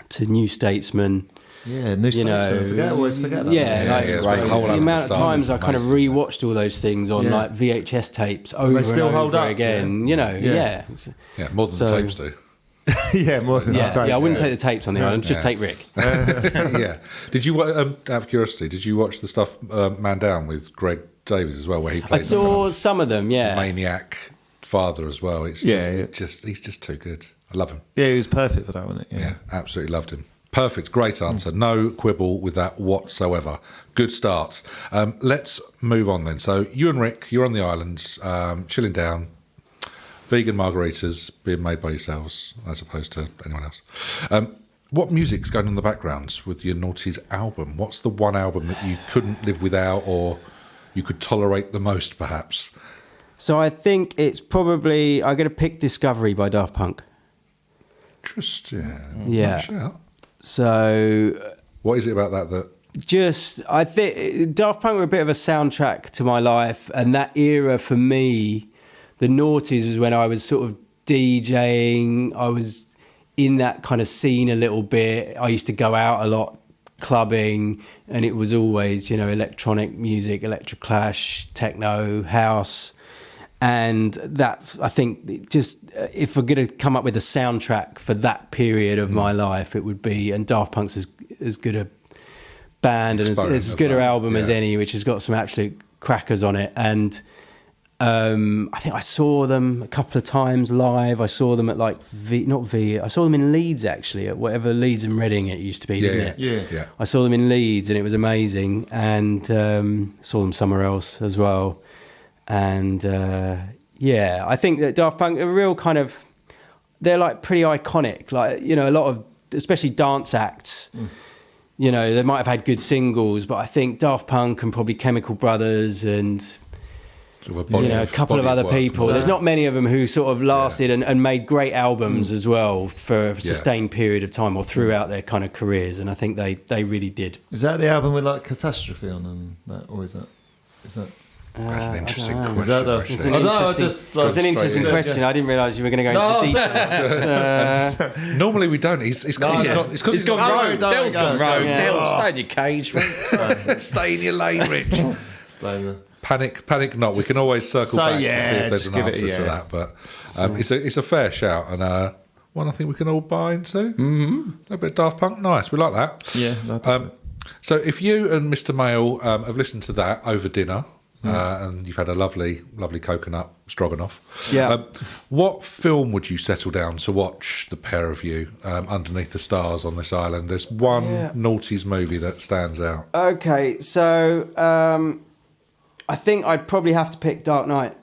to New Statesman. Yeah, New Statesman. Always forget that. The amount of times I kind of rewatched all those things on like VHS tapes over and over again. More than the tapes do. More than the tapes. I wouldn't take the tapes on the island. Just take Rick. Did you out of curiosity? Did you watch the stuff Man Down with Greg Davies as well, where he played? I saw some of them. Maniac father as well. It's he's just too good. I love him. Yeah, he was perfect for that, wasn't it? Yeah, absolutely loved him. Perfect, great answer. No quibble with that whatsoever. Good start. Let's move on then. So you and Rick, you're on the islands, chilling down, vegan margaritas being made by yourselves as opposed to anyone else. What music's going on in the background with your Naughties album? What's the one album that you couldn't live without or you could tolerate the most, perhaps? So I think it's probably, I'm going to pick Discovery by Daft Punk. Interesting. Yeah. So, what is it about that? I think Daft Punk were a bit of a soundtrack to my life, and that era for me, the noughties was when I was sort of DJing. I was in that kind of scene a little bit. I used to go out a lot, clubbing, and it was always, electronic music, electro clash, techno, house. And that, I think, just if we're going to come up with a soundtrack for that period of my life, it would be, and Daft Punk's as good a band and as good an album as any, which has got some absolute crackers on it. And I think I saw them a couple of times live. I saw them at I saw them in Leeds, actually, at whatever Leeds and Reading it used to be, didn't it? Yeah. I saw them in Leeds and it was amazing. And saw them somewhere else as well. And I think that Daft Punk are real kind of, they're like pretty iconic, like, a lot of, especially dance acts, they might have had good singles, but I think Daft Punk and probably Chemical Brothers and a couple of other people. There's not many of them who sort of lasted and made great albums as well for a sustained period of time or throughout their kind of careers. And I think they really did. Is that the album with like Catastrophe on and that, or is that? That's an interesting question. It's an interesting question. I didn't realise you were going to go into the details. Normally we don't. It's because he's gone rogue. Dale's gone rogue. Dale, stay in your cage, mate. Stay in your lane, Rich. Panic not. We can always circle back to see if there's an answer to that. But it's a fair shout and one I think we can all buy into. A bit of Daft Punk, nice. We like that. Yeah. So if you and Mr. Mail have listened to that over dinner. And you've had a lovely coconut stroganoff. Yeah. What film would you settle down to watch, the pair of you, underneath the stars on this island? There's one noughties movie that stands out. Okay, so I think I'd probably have to pick Dark Knight.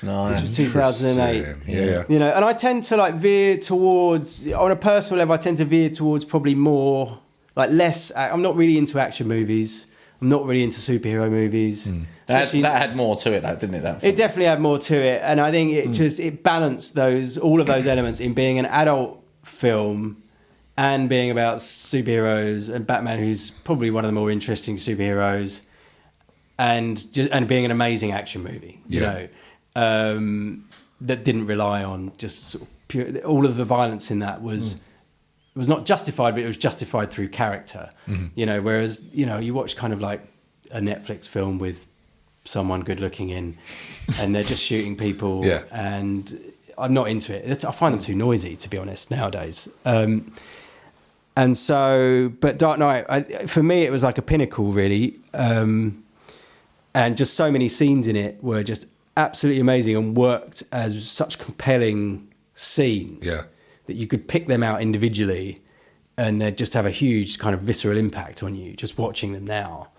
Nice. Which was 2008. Yeah. And I tend to veer towards, on a personal level, I tend to veer towards probably more, less, I'm not really into action movies. I'm not really into superhero movies. That had more to it, though, didn't it? That film? It definitely had more to it, and I think it balanced all of those elements in being an adult film and being about superheroes and Batman, who's probably one of the more interesting superheroes, and being an amazing action movie. That didn't rely on just sort of pure. All of the violence in that was was not justified, but it was justified through character. You know, whereas you watch kind of like a Netflix film with someone good looking in, and they're just shooting people, and I'm not into it. I find them too noisy, to be honest, nowadays. And so, but Dark Knight, for me, it was like a pinnacle, really. And just so many scenes in it were just absolutely amazing and worked as such compelling scenes that you could pick them out individually and they'd just have a huge kind of visceral impact on you just watching them now,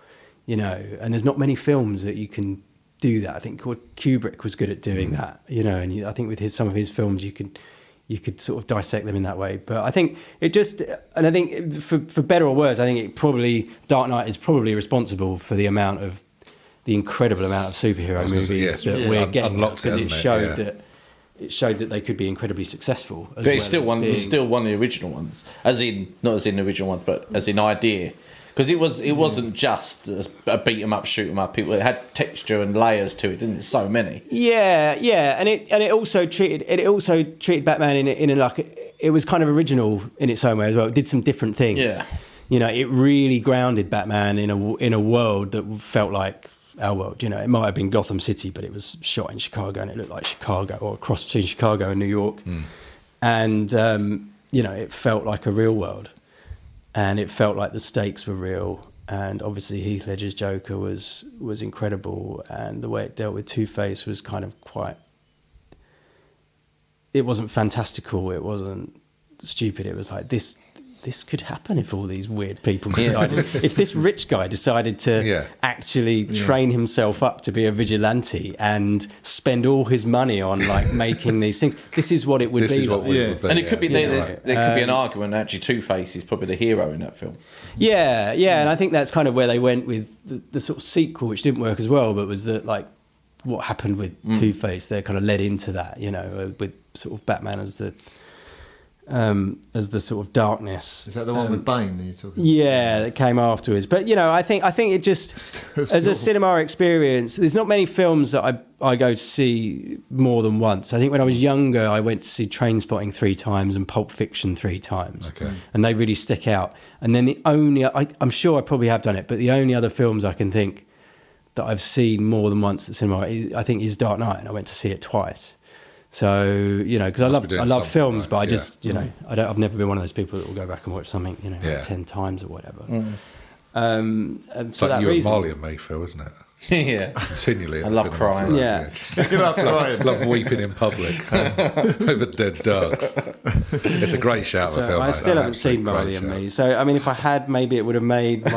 you know. And there's not many films that you can do that. I think Kubrick was good at doing that, you know, and I think with some of his films you could sort of dissect them in that way. But I think it just, and I think for better or worse, I think Dark Knight is probably responsible for the incredible amount of superhero movies that we're getting, because it showed that they could be incredibly successful. But it's still one of the original ones, not as in the original ones, but as in idea. Because it wasn't just a beat 'em up, shoot 'em up. It had texture and layers to it, didn't it? So many. Yeah, and it also treated Batman in a like, it was kind of original in its own way as well. It did some different things. Yeah, you know, it really grounded Batman in a world that felt like our world. You know, it might have been Gotham City, but it was shot in Chicago, and it looked like Chicago, or a cross between Chicago and New York. And you know, it felt like a real world. And it felt like the stakes were real, and obviously Heath Ledger's Joker was incredible, and the way it dealt with Two-Face was kind of quite. It wasn't fantastical, it wasn't stupid. It was like this could happen if all these weird people decided. If this rich guy decided to actually train himself up to be a vigilante and spend all his money on like making these things, this is what it would be. It would be. And it could be there could be an argument actually Two-Face is probably the hero in that film. Yeah, and I think that's kind of where they went with the sort of sequel, which didn't work as well, but was that like what happened with Two-Face. They kind of led into that, you know, with sort of Batman as the sort of darkness. Is that the one with Bane that you're talking about? Yeah, that came afterwards. But, you know, I think it just, as a cinema experience, there's not many films that I go to see more than once. I think when I was younger, I went to see Trainspotting 3 times and Pulp Fiction 3 times. Okay. And they really stick out. And then I'm sure I probably have done it, but the only other films I can think that I've seen more than once at cinema, I think, is Dark Knight, and I went to see it twice. So, you know, because I love films, right? But I just, you know, I've never been one of those people that will go back and watch something, you know, 10 times or whatever. And it's like you and Marley and me, Phil, isn't it? Yeah. Continually. I love crying. Yeah. Love weeping in public over dead dogs. It's a great shout of a film. I still haven't seen Marley and Me. So, I mean, if I had, maybe it would have made my...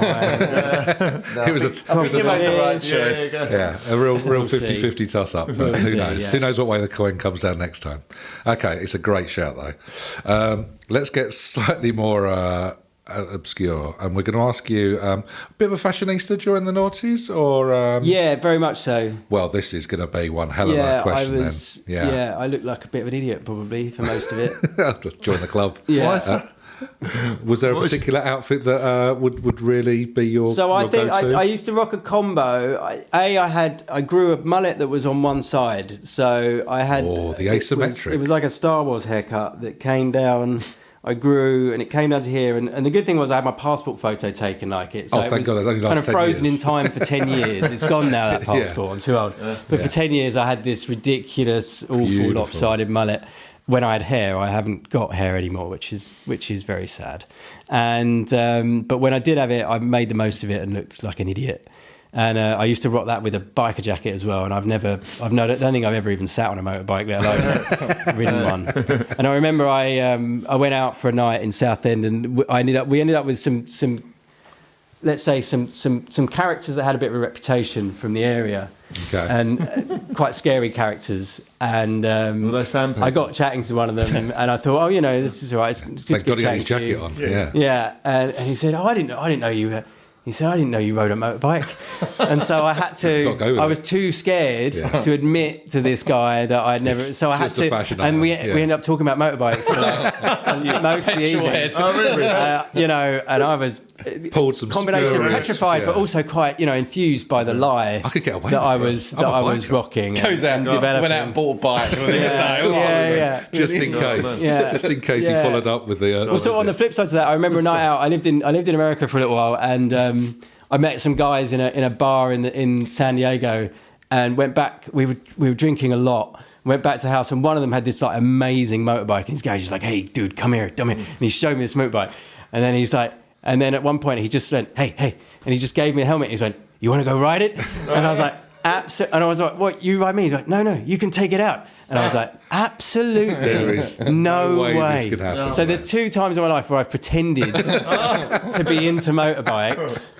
It was a tough choice. Yeah, a real 50-50 toss-up. But who knows? Who knows what way the coin comes down next time? Okay, it's a great shout, though. Let's get slightly more... obscure, and we're going to ask you a bit of a fashionista during the noughties, or yeah, very much so. Well, this is going to be one hell of a question. I look like a bit of an idiot probably for most of it. Join the club. Yeah. Was there a particular outfit that would really be your? So I think go-to? I used to rock a combo. I grew a mullet that was on one side, so I had the asymmetric. It was like a Star Wars haircut that came down. I grew, and it came down to here. And the good thing was I had my passport photo taken like it. So thank God, it only kind of frozen years. in time for 10 years. It's gone now, that passport. I'm too old. But for 10 years, I had this ridiculous, awful, lopsided mullet. When I had hair, I haven't got hair anymore, which is very sad. And but when I did have it, I made the most of it and looked like an idiot. And I used to rock that with a biker jacket as well. And I don't think I've ever even sat on a motorbike, let alone ridden one. And I remember I went out for a night in Southend, and we ended up with some let's say some characters that had a bit of a reputation from the area, and quite scary characters. And I got chatting to one of them, and I thought, this is all right. It's good to get chatting to you. Jacket on. Yeah. And he said, I didn't know you. He said, I didn't know you rode a motorbike. And so I had to, I was too scared to admit to this guy that I'd never, so I had to, and we ended up talking about motorbikes for most of the evening. Oh, really? And I was pulled some combination of petrified, but also quite, enthused by the lie I could get away that with I was rocking. Goes out and developing. went out and bought a bike. Just in case. Just in case he followed up with the... Well, so on the flip side to that, I remember a night out. I lived in America for a little while, and I met some guys in a bar in San Diego, and went back. We were drinking a lot. Went back to the house, and one of them had this like amazing motorbike. And this guy just like, "Hey, dude, come here," and he showed me this motorbike. And then he's like, and then at one point he just said, "Hey," and he just gave me a helmet. He went, "You want to go ride it?" And I was like, absolutely. And I was like, "What? You ride me?" He's like, "No, you can take it out." And I was like, absolutely, there is no way. This could happen. So there's 2 times in my life where I've pretended to be into motorbikes.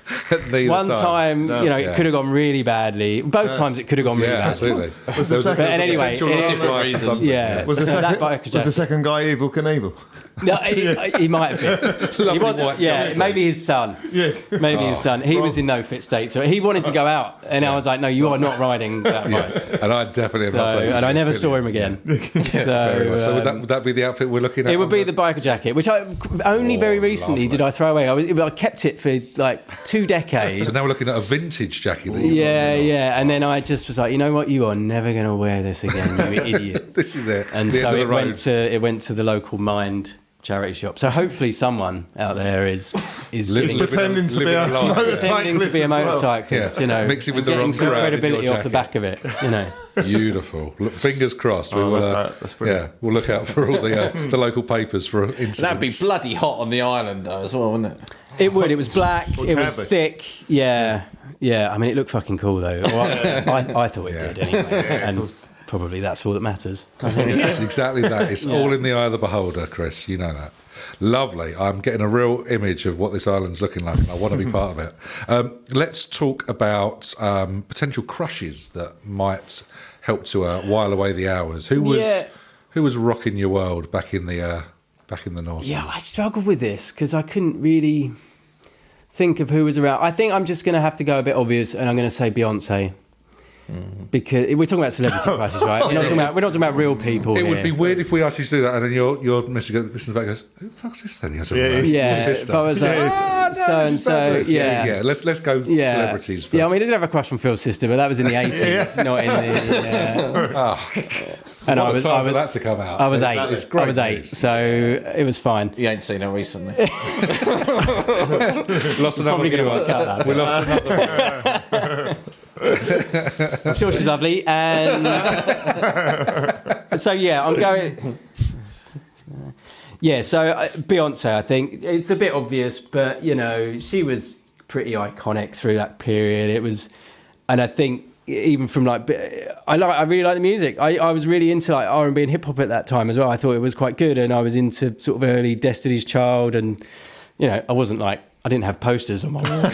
One time, it could have gone really badly. Both times it could have gone really badly. Absolutely. But anyway, different reasons. Yeah. Was the second guy Evel Knievel? No, he might have been. Maybe his son. Yeah. Maybe his son. He was in no fit state, so he wanted to go out, and I was like, "No, you are not riding that bike." And I definitely am not saying. And I never saw him again. So would that be the outfit we're looking at? It would be the biker jacket, which I only very recently did I throw away. I kept it for like 2 decades. So now we're looking at a vintage jacket. Yeah. And then I just was like, you know what? You are never going to wear this again, you idiot. This is it. And so it went to the local Mind charity shop. So hopefully someone out there is pretending to be a motorcyclist, mixing with the wrong some crowd credibility off the back of it, Beautiful. Look, fingers crossed. That's brilliant. We'll look out for all the local papers for incidents. That'd be bloody hot on the island though as well, wouldn't it? It would. It was black. It was thick. Yeah. I mean, it looked fucking cool though. I thought it did anyway. And probably that's all that matters. Yes, exactly that. It's all in the eye of the beholder, Chris. You know that. Lovely. I'm getting a real image of what this island's looking like, and I want to be part of it. Let's talk about potential crushes that might help to while away the hours. Who was rocking your world back in the noughties? Yeah, I struggled with this because I couldn't really think of who was around. I think I'm just going to have to go a bit obvious, and I'm going to say Beyonce. Because we're talking about celebrity crushes, right? We're not talking about real people. It would be weird if we asked you to do that, and then your Mr. listens back and goes, "Who the fuck's this then?" Your sister. But I was like, so. Let's go celebrities. I mean, I did have a crush on Phil's sister, but that was in the 80s, not in the. And I was for that to come out. I was 8. It's great. I was 8, so it was fine. You ain't seen her recently. Lost another viewer. We lost another. I'm sure she's lovely, and so I'm going. So Beyonce, I think it's a bit obvious, but she was pretty iconic through that period. It was, and I think even from I really like the music. I was really into like R&B and hip hop at that time as well. I thought it was quite good, and I was into sort of early Destiny's Child, and I wasn't like. I didn't have posters on my wall.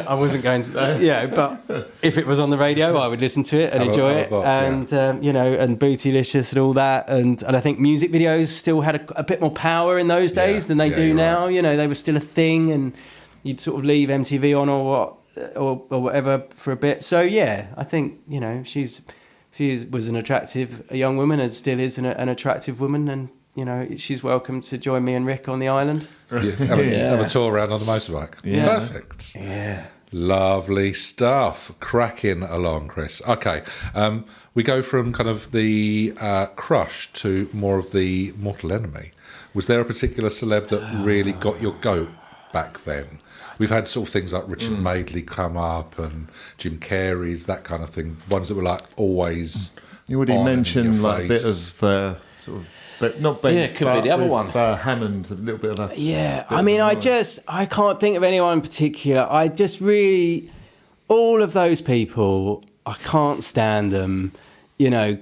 I wasn't going to, but if it was on the radio, I would listen to it and enjoy it. And, and Bootylicious and all that. And I think music videos still had a bit more power in those days than they do now. Right. They were still a thing, and you'd sort of leave MTV on or whatever for a bit. So, I think, she was an attractive young woman and still is an attractive woman. And, she's welcome to join me and Rick on the island. Have a tour around on the motorbike. Yeah. Perfect. Yeah. Lovely stuff. Cracking along, Chris. Okay. We go from kind of the crush to more of the mortal enemy. Was there a particular celeb that really got your goat back then? We've had sort of things like Richard Madeley come up and Jim Carrey's, that kind of thing. Ones that were like always. You already mentioned like a bit of sort of. But not Bates, it could be the other one. Hammond, a little bit of a... Yeah, I mean, I can't think of anyone in particular. I just really... All of those people, I can't stand them.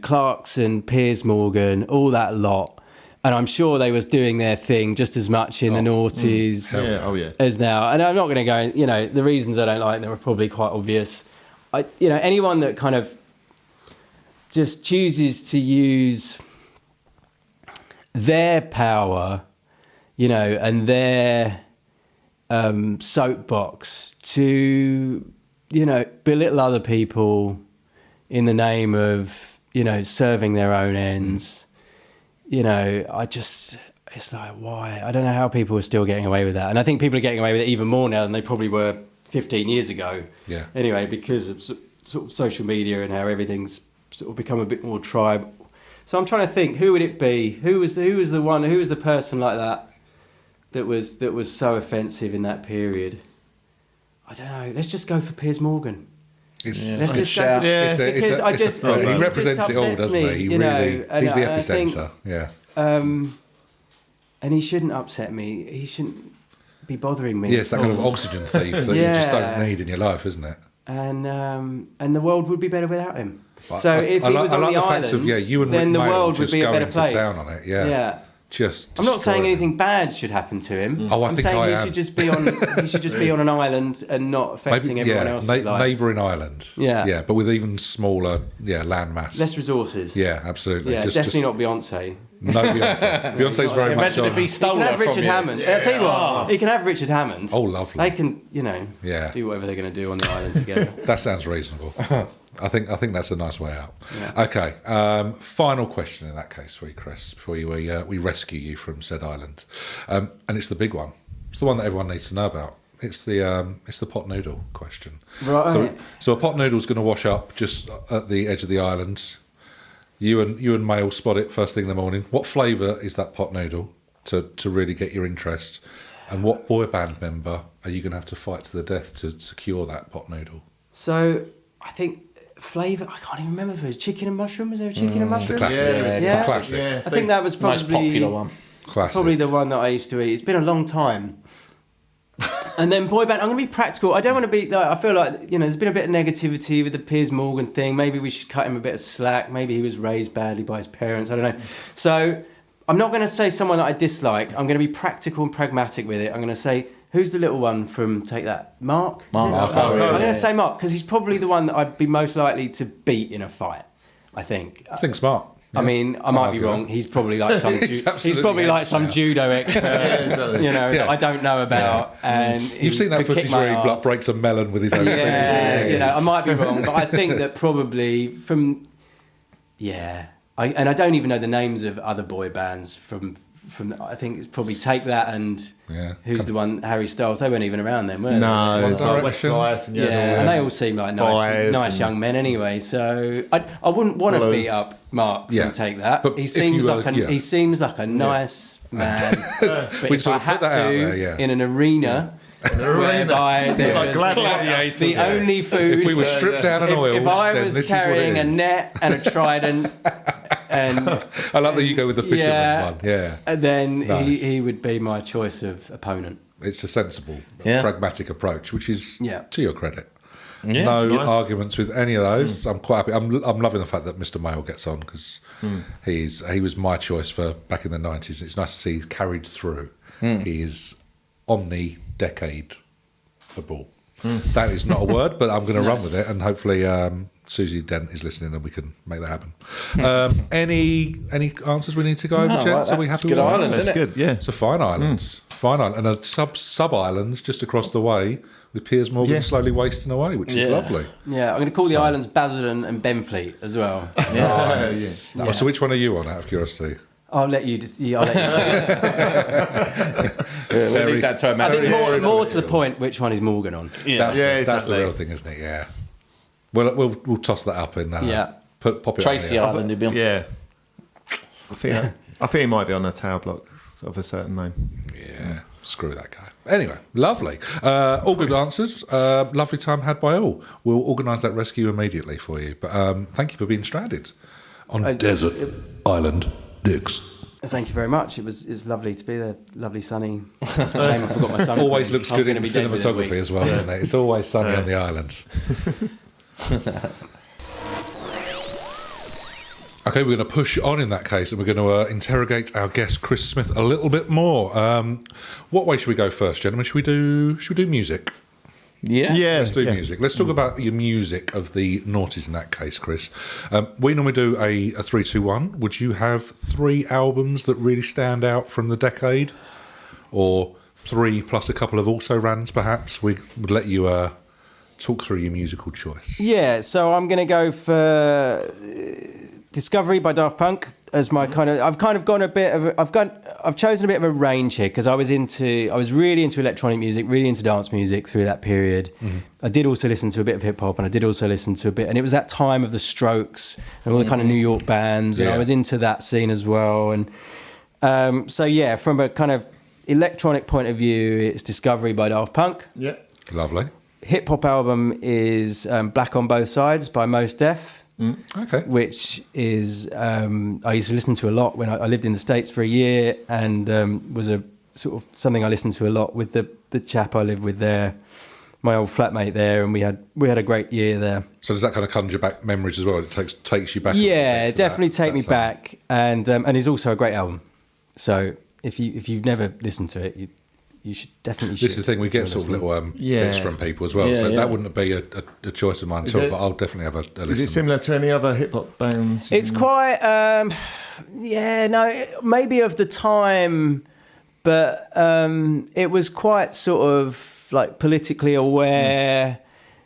Clarkson, Piers Morgan, all that lot. And I'm sure they was doing their thing just as much in the noughties as now. And I'm not going to go... the reasons I don't like them are probably quite obvious. Anyone that kind of just chooses to use... their power, and their soapbox to, belittle other people in the name of, serving their own ends. It's like, why? I don't know how people are still getting away with that. And I think people are getting away with it even more now than they probably were 15 years ago. Yeah. Anyway, because of sort of social media and how everything's sort of become a bit more tribal. So I'm trying to think, who would it be? Who was the person like that was so offensive in that period? I don't know. Let's just go for Piers Morgan. He Represents it all, doesn't he? He's the epicenter. And he shouldn't upset me. He shouldn't be bothering me. Yeah, it's that kind of oxygen thief that you just don't need in your life, isn't it? And the world would be better without him. But So if he was on the island, then the world would be a better place. Town on it. Yeah. Just I'm not saying anything bad should happen to him. I'm saying he should just be on an island and not affecting everyone else's lives. Neighbouring island. Yeah, but with even smaller land mass. Less resources. Yeah, absolutely. Yeah, definitely not Beyonce. No Beyonce. Beyonce's very much on. Imagine if he stole her from Richard you. Hammond. I'll tell you what, he can have Richard Hammond. Oh, lovely. They can, do whatever they're going to do on the island together. That sounds reasonable. I think that's a nice way out. Yeah. Okay. Final question in that case for you, Chris, before we rescue you from said island, and it's the big one. It's the one that everyone needs to know about. It's the pot noodle question. Right. So a pot noodle's going to wash up just at the edge of the island. You and May will spot it first thing in the morning. What flavour is that pot noodle to really get your interest? And what boy band member are you going to have to fight to the death to secure that pot noodle? So I think flavour, I can't even remember if it was chicken and mushroom. Was there a chicken and mushroom? It's the classic. Yeah. The classic. Yeah. I think that was probably Most popular one. Classic. Probably the one that I used to eat. It's been a long time. And then boy band, I'm going to be practical. I don't want to be like, I feel like, there's been a bit of negativity with the Piers Morgan thing. Maybe we should cut him a bit of slack. Maybe he was raised badly by his parents. I don't know. So I'm not going to say someone that I dislike. I'm going to be practical and pragmatic with it. I'm going to say, who's the little one from Take That? Mark? Mark. I'm going to say Mark, because he's probably the one that I'd be most likely to beat in a fight, I think. I think smart. I mean, I might be wrong. He's probably like some judo expert, that I don't know about. And you've seen that footage where he breaks a melon with his own fingers. I might be wrong, but I think that probably I don't even know the names of other boy bands from. I think it's probably Take That and who's the one, Harry Styles. They weren't even around then, were they? No, it's like Westlife. And they all seem like nice young men anyway. So I wouldn't want to beat up Mark from Take That. But he seems like a nice man. But if I had to, in an arena. Whereby there was the only food. If we were stripped down and oiled, if I was carrying a net and a trident, and I like that you go with the fisherman one. Yeah, and then he would be my choice of opponent. It's a sensible, pragmatic approach, which is to your credit. Yeah, no arguments with any of those. I'm quite happy. I'm loving the fact that Mr. Mail gets on because he was my choice for back in the 90s. It's nice to see he's carried through. He is omni-decade the ball. That is not a word, but I'm going to run with it, and hopefully Susie Dent is listening and we can make that happen. Any answers we need to go over, gents? Are we happy with island, that? isn't it? Good, yeah. It's a fine island. Fine island. And a sub-island just across the way with Piers Morgan slowly wasting away, which is lovely. Yeah, I'm going to call the islands Basildon and Benfleet as well. So which one are you on, out of curiosity? I'll let you. We'll leave that to I think more to the point, which one is Morgan on? That's the real thing, isn't it? Yeah. We'll toss that up in. Pop it Tracy on Island. Yeah. I think he might be on a tower block of a certain name. Yeah. Screw that guy. Anyway, lovely. All good answers. Lovely time had by all. We'll organise that rescue immediately for you. But thank you for being stranded on Desert Island Dicks. Thank you very much. It was lovely to be there. Lovely sunny. Shame I forgot my sun. Always looks good in cinematography as well, doesn't it? It's always sunny on the island. Okay, we're going to push on in that case, and we're going to interrogate our guest Chris Smith a little bit more. What way should we go first, gentlemen? Should we do music? Yeah. Let's do music. Let's talk about your music of the noughties in that case, Chris. We normally do a 3, 2, 1. Would you have 3 albums that really stand out from the decade, or 3 plus a couple of also rans, perhaps. We would let you talk through your musical choice. Yeah, so I'm going to go for Discovery by Daft Punk as my kind of. I've kind of gone a bit of. I've chosen a bit of a range here because I was really into electronic music, really into dance music through that period. Mm-hmm. I did also listen to a bit of hip hop, and I did also listen to a bit, and it was that time of the Strokes and all the kind of New York bands, and I was into that scene as well. And so yeah, from a kind of electronic point of view, it's Discovery by Daft Punk. Yeah, lovely. Hip hop album is Black on Both Sides by Mos Def. Okay. Which is I used to listen to a lot when I lived in the States for a year, and was a sort of something I listened to a lot with the chap I lived with there, my old flatmate there, and we had a great year there. So does that kind of conjure back memories as well? It takes you back. Yeah, definitely take me back, and it's also a great album. So if you've never listened to it, you should definitely. This is the thing, we get sort of little bits from people as well, so that wouldn't be a choice of mine at all, but I'll definitely have a listen. Is it similar to any other hip-hop bands? It's quite, maybe of the time, but it was quite sort of like politically aware,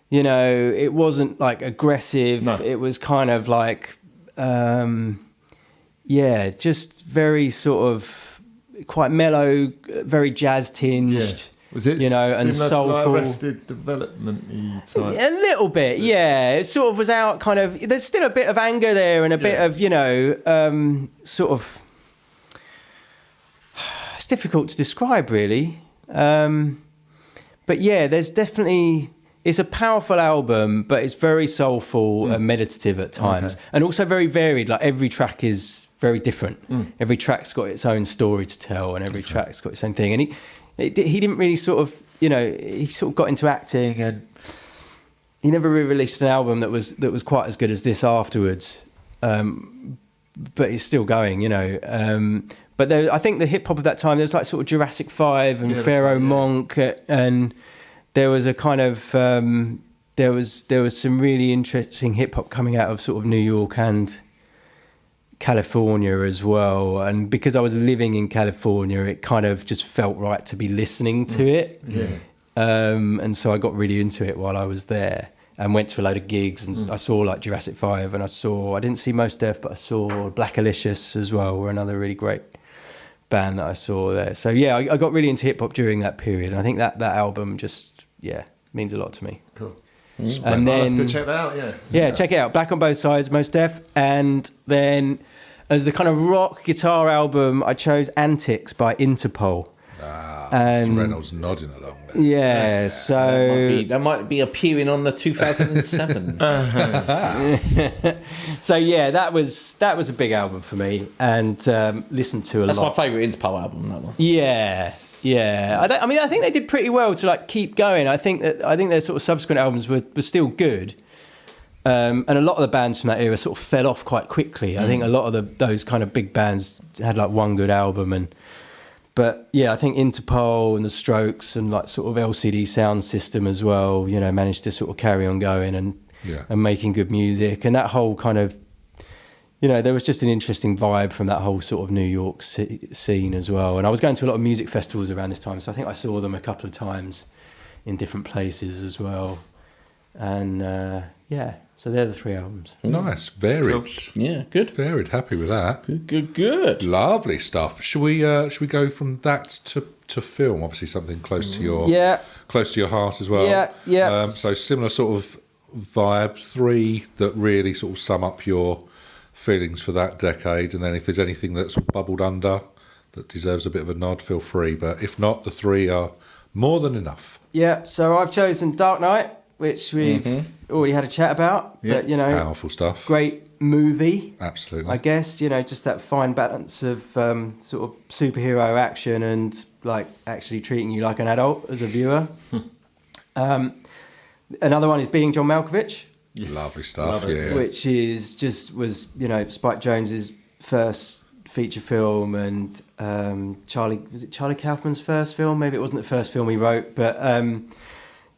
it wasn't like aggressive, it was kind of like, just very sort of, quite mellow, very jazz tinged. Yeah. Was it and soulful? To like Arrested Development type? A little bit, yeah. It sort of was out kind of. There's still a bit of anger there and a bit of sort of. It's difficult to describe, really. But yeah, there's definitely. It's a powerful album, but it's very soulful and meditative at times, and also very varied. Like every track is very different. Every track's got its own story to tell, and every track's got its own thing. And he didn't really sort of, he sort of got into acting, and he never really released an album that was quite as good as this afterwards. But it's still going, But I think the hip hop of that time, there was like sort of Jurassic 5 and Pharaoh Monk, and there was a kind of there was some really interesting hip hop coming out of sort of New York and California as well, and because I was living in California, it kind of just felt right to be listening to it. And so I got really into it while I was there, and went to a load of gigs, and I saw like Jurassic 5, and I didn't see Mos Def, but I saw Black Alicious as well, were another really great band that I saw there. So yeah, I got really into hip hop during that period, and I think that album just means a lot to me. Cool. And then I'll have to check that out. Check it out. Black on Both Sides, Mos Def. And then as the kind of rock guitar album, I chose Antics by Interpol. Mr. Reynolds nodding along there. Yeah, so that might be appearing on the 2007. So yeah, that was a big album for me, and listened to a lot. That's my favourite Interpol album. That one. Yeah. I think they did pretty well to like keep going. I think their sort of subsequent albums were still good, and a lot of the bands from that era sort of fell off quite quickly. I think a lot of those kind of big bands had like one good album, but yeah, I think Interpol and the Strokes and like sort of LCD Sound System as well, managed to sort of carry on going and making good music, and that whole kind of. There was just an interesting vibe from that whole sort of New York scene as well. And I was going to a lot of music festivals around this time, so I think I saw them a couple of times in different places as well. And so they're the 3 albums. Nice, varied. Yeah, good. Varied, happy with that. Good. Lovely stuff. Should we go from that to film? Obviously something close to your heart as well. Yeah. So similar sort of vibe, 3 that really sort of sum up your feelings for that decade, and then if there's anything that's bubbled under that deserves a bit of a nod, feel free, but if not, the 3 are more than enough. So I've chosen Dark Knight, which we've already had a chat about, but powerful stuff, great movie, absolutely. I guess just that fine balance of sort of superhero action and like actually treating you like an adult as a viewer. Another one is Being John Malkovich. Yes. Lovely stuff, Which was Spike Jonze's first feature film, and Charlie Kaufman's first film? Maybe it wasn't the first film he wrote, but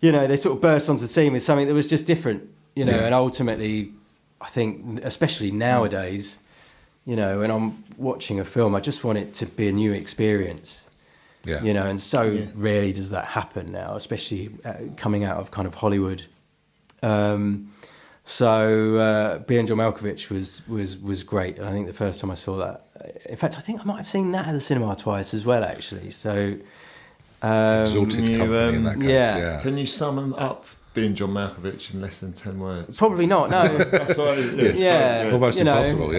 they sort of burst onto the scene with something that was just different, and ultimately, I think, especially nowadays, when I'm watching a film, I just want it to be a new experience. Yeah. You know, and so rarely does that happen now, especially coming out of kind of Hollywood. So being John Malkovich was great, and I think the first time I saw that, in fact, I think I might have seen that at the cinema twice as well, actually. So exalted company in that case. Yeah. Can you summon up being John Malkovich in less than 10 words? Probably not. No. That's what it is. Yeah, Almost impossible.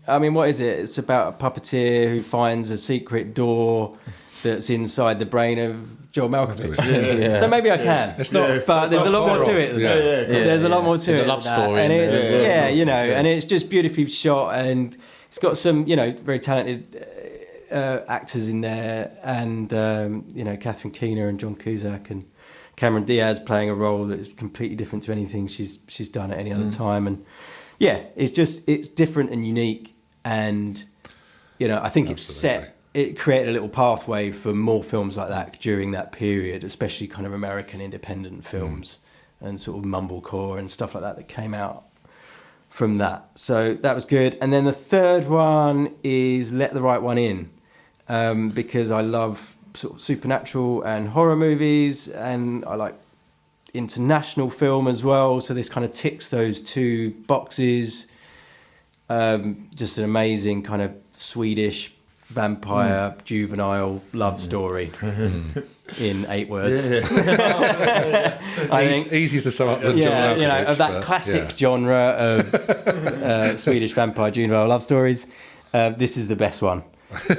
I mean, what is it? It's about a puppeteer who finds a secret door that's inside the brain of John Malkovich. Yeah. So maybe I can. It's not, but there's a lot more to it. There's a lot more to it. There's a love story, and it's, in there. and it's just beautifully shot, and it's got some, very talented actors in there, and Catherine Keener and John Cusack and Cameron Diaz playing a role that is completely different to anything she's done at any other time, and it's different and unique, and I think it created a little pathway for more films like that during that period, especially kind of American independent films and sort of mumblecore and stuff like that came out from that. So that was good. And then the third one is Let the Right One In, because I love sort of supernatural and horror movies, and I like international film as well. So this kind of ticks those two boxes. Just an amazing kind of Swedish vampire juvenile love story in 8 words. I think easy to sum up the John Malkovich, of that classic genre of Swedish vampire juvenile love stories. This is the best one.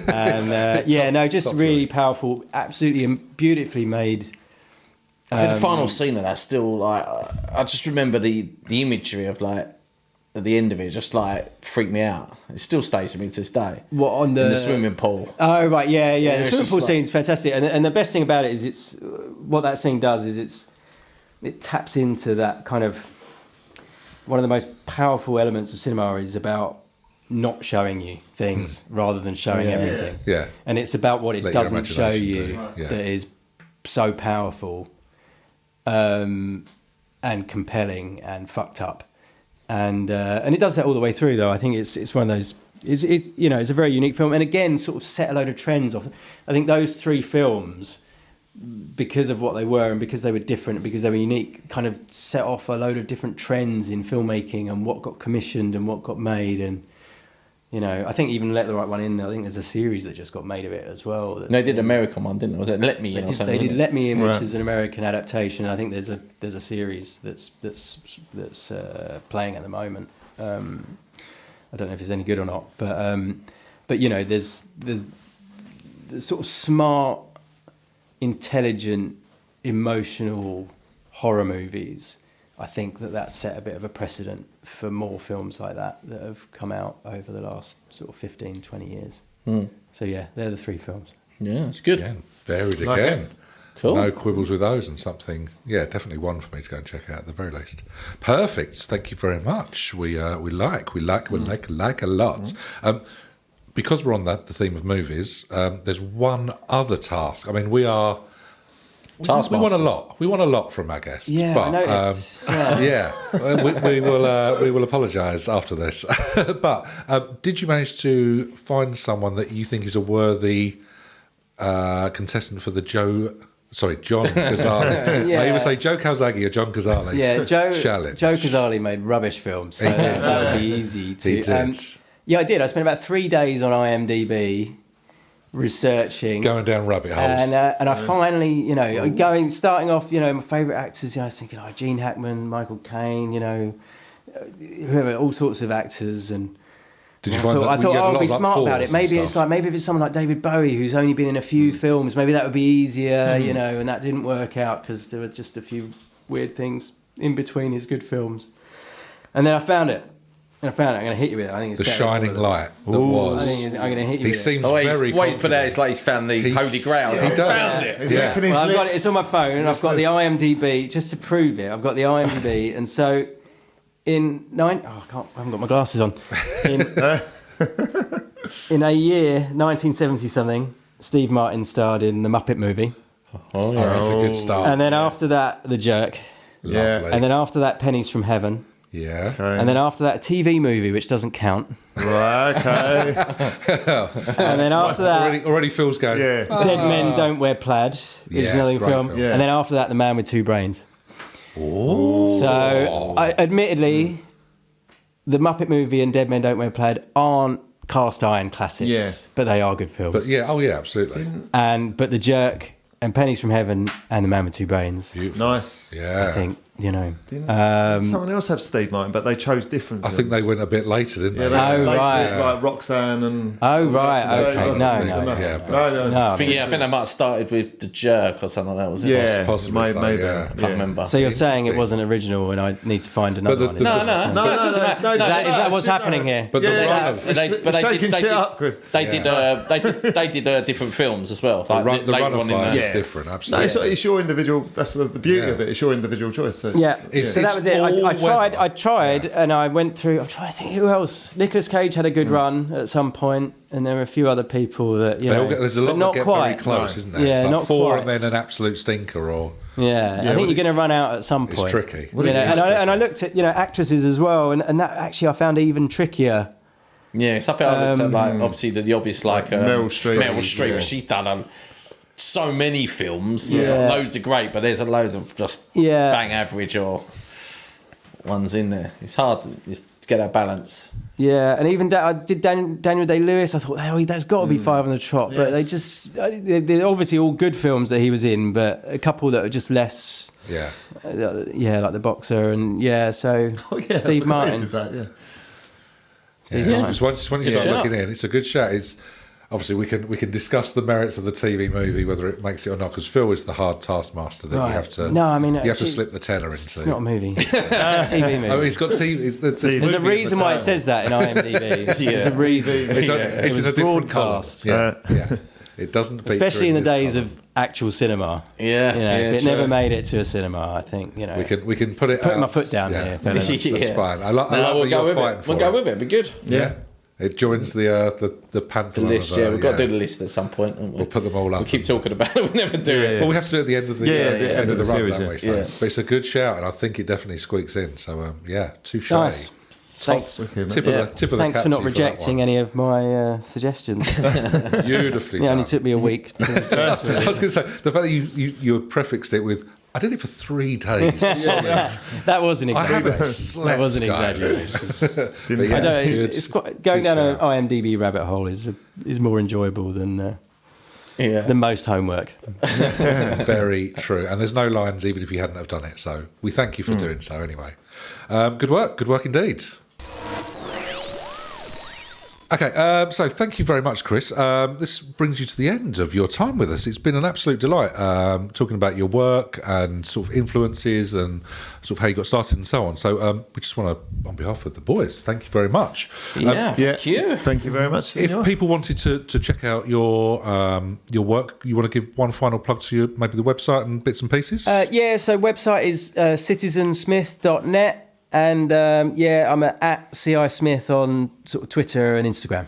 And just really powerful, absolutely beautifully made. I think the final scene of that still, like, I just remember the imagery of, like, at the end of it just like freaked me out. It still stays with me to this day. What, in the swimming pool? Oh right, yeah. The swimming pool scene's fantastic, and the best thing about it is what that scene does is it taps into that kind of one of the most powerful elements of cinema is about not showing you things rather than showing everything. Yeah. And it's about what it doesn't show you that is so powerful, and compelling and fucked up. And it does that all the way through, though. I think it's one of those. It's a very unique film, and again, sort of set a load of trends off. I think those 3 films, because of what they were and because they were different, because they were unique, kind of set off a load of different trends in filmmaking and what got commissioned and what got made. And I think even Let the Right One In. I think there's a series that just got made of it as well. They did an American one, didn't they? Was it Let Me In or something? They did Let Me In, which is an American adaptation. I think there's a series that's playing at the moment. I don't know if it's any good or not, but there's the sort of smart, intelligent, emotional horror movies. I think that set a bit of a precedent for more films like that have come out over the last sort of 15, 20 years. So they're the 3 films. Yeah, it's good. Again, varied again. Cool. No quibbles with those, and something. Yeah, definitely one for me to go and check out at the very least. Perfect. Thank you very much. We like a lot. Because we're on the theme of movies, there's one other task. I mean, we want a lot. We want a lot from our guests. Yeah, but, I noticed. we will apologise after this. But did you manage to find someone that you think is a worthy contestant for the John Cazale? I either say Joe Cazale or John Cazale. Yeah, Joe challenge. Cazale made rubbish films, so that would be easy to. He did. I did. I spent about 3 days on IMDb researching, going down rabbit holes, and I finally, starting off, my favourite actors. I was thinking, Gene Hackman, Michael Caine, whoever, all sorts of actors. And did you find that? I thought I'll be smart about it. Maybe if it's someone like David Bowie who's only been in a few films, maybe that would be easier, And that didn't work out because there were just a few weird things in between his good films. And then I found it. I'm going to hit you with it. I think it's the shining light that was. I'm going to hit you with it. He seems very confident. He's put out, it's like he's found the Holy Grail. He found it. I've got it. It's on my phone. I've got the IMDb just to prove it. I've got the IMDb, and so I haven't got my glasses on. In a year, 1970 something, Steve Martin starred in the Muppet movie. That's a good start. And then after that, The Jerk. Lovely. And then after that, Pennies from Heaven. Yeah. Okay. And then after that, a TV movie, which doesn't count. Right, okay. And then after that, Already feels going. Yeah. Dead Men Don't Wear Plaid, which Yeah, is another it's a great film. film. Yeah. And then after that, The Man with Two Brains. Oh. So, admittedly, The Muppet Movie and Dead Men Don't Wear Plaid aren't cast iron classics, Yeah. but they are good films. But yeah, oh yeah, absolutely. But The Jerk and Pennies from Heaven and The Man with Two Brains, Nice. Yeah. I think, Didn't someone else have Steve Martin, but they chose different I think they films. went a bit later, didn't Yeah, they? they Oh, later, right. like Roxanne and. Oh, right, okay. No. Yeah, but- No, I think they might have started with The Jerk or something like that, was it? Yeah, Possibly so, maybe. yeah. I can't remember. So you're saying it Interesting. wasn't original and I need to find another But one? the- is No, that no, what you're no, saying? it doesn't matter. no, Is that what's happening here? But the Yeah, run of shaking shit up, Chris. They did different films as well. the Like, run later of on in fire the- is Yeah. different, No, absolutely. it's your individual. That's the beauty Yeah. of it. It's your individual choice. So. Yeah, It's- so that was it. I all tried, weather. and I went through. I'm trying to think who else. Nicolas Cage had a good run at some point, and there were a few other people that you They know. all get, there's a but lot not that get quite. very close, isn't there? Yeah, it's like not 4 quite. and then an absolute stinker, or Yeah, I think well, you're going to run out at some point. it's tricky. You know, and I looked at actresses as well, and that actually I found even trickier. Yeah, so I felt I looked at like obviously the obvious like Meryl Streep. Meryl Streep, Yeah. she's done so many films. Yeah. Loads are great, but there's a loads of just Yeah. bang average or ones in there. It's hard to get that balance. Yeah, and even I did Daniel Day-Lewis. I thought, that's got to be five on the trot. But they just, they're obviously all good films that he was in, but a couple that are just less, Yeah. like The Boxer and so Oh, yeah, I Steve forgot Martin. he did that, yeah. Steve Yeah. Martin. It's when you start shout. looking in, it's a good shout. It's obviously we can discuss the merits of the TV movie, whether it makes it or not, because Phil is the hard taskmaster that you Right. have to. No, I mean, you have to actually, slip the tenner into. It's not a movie. It's a TV movie. Oh, he's got TV. There's a reason why it says that in IMDb. There's a reason. It's It in was a different colour. broadcast. Yeah, yeah. It doesn't, feature Especially in the this days colour. of actual cinema. Yeah, If it never made it to a cinema, I think We can put it. Putting out. my foot down yeah. here, fellas. That's fine. I like No, that we'll go you're with fighting it. for We'll go with it. It'd be good. Yeah. It joins the The pantheon. list, of, yeah, we've got to do the list at some point. Haven't we? We'll put them all up. We keep talking about it. We never do it. Well, we have to do it at the end of the the end of the run, series, don't yeah. we? So, Yeah. but it's a good shout, and I think it definitely squeaks in. So, touche. Nice. Thanks. Okay, mate. Tip Yeah. of the Thanks cap for not to you rejecting that any of my suggestions. one. Beautifully It only done. took me a week. I was going to say the fact that you prefixed it with I did it for 3 days. Solid. That was an I haven't exaggeration. slept. That was an guys. exaggeration. But yeah, I don't. good- It's quite, going good down an shout. IMDb rabbit hole is more enjoyable than Yeah. most homework. Very true. And there's no lines even if you hadn't have done it. So we thank you for doing so anyway. Good work indeed. Okay, so thank you very much, Chris. This brings you to the end of your time with us. It's been an absolute delight talking about your work and sort of influences and sort of how you got started and so on. So we just want to, on behalf of the boys, thank you very much. Yeah. Yeah. Thank you. Thank you very much. If senor. people wanted to check out your work, you want to give one final plug to maybe the website and bits and pieces? So website is citizensmith.net. And I'm at CI Smith on sort of Twitter and Instagram.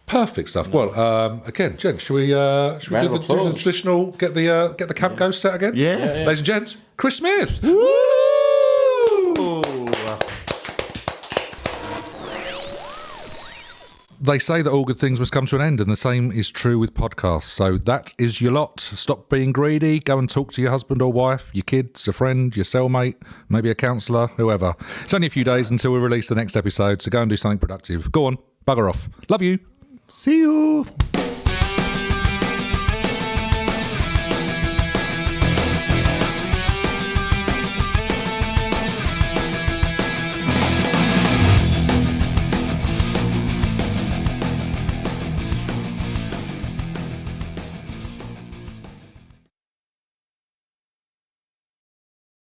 Perfect stuff. Well, again, gents, should we do Round of the applause. traditional get the camp ghost set again? Yeah. Ladies and gents, Chris Smith. They say that all good things must come to an end, and the same is true with podcasts. So that is your lot. Stop being greedy. Go and talk to your husband or wife, your kids, a friend, your cellmate, maybe a counsellor, whoever. It's only a few days until we release the next episode, so go and do something productive. Go on, bugger off. Love you. See you.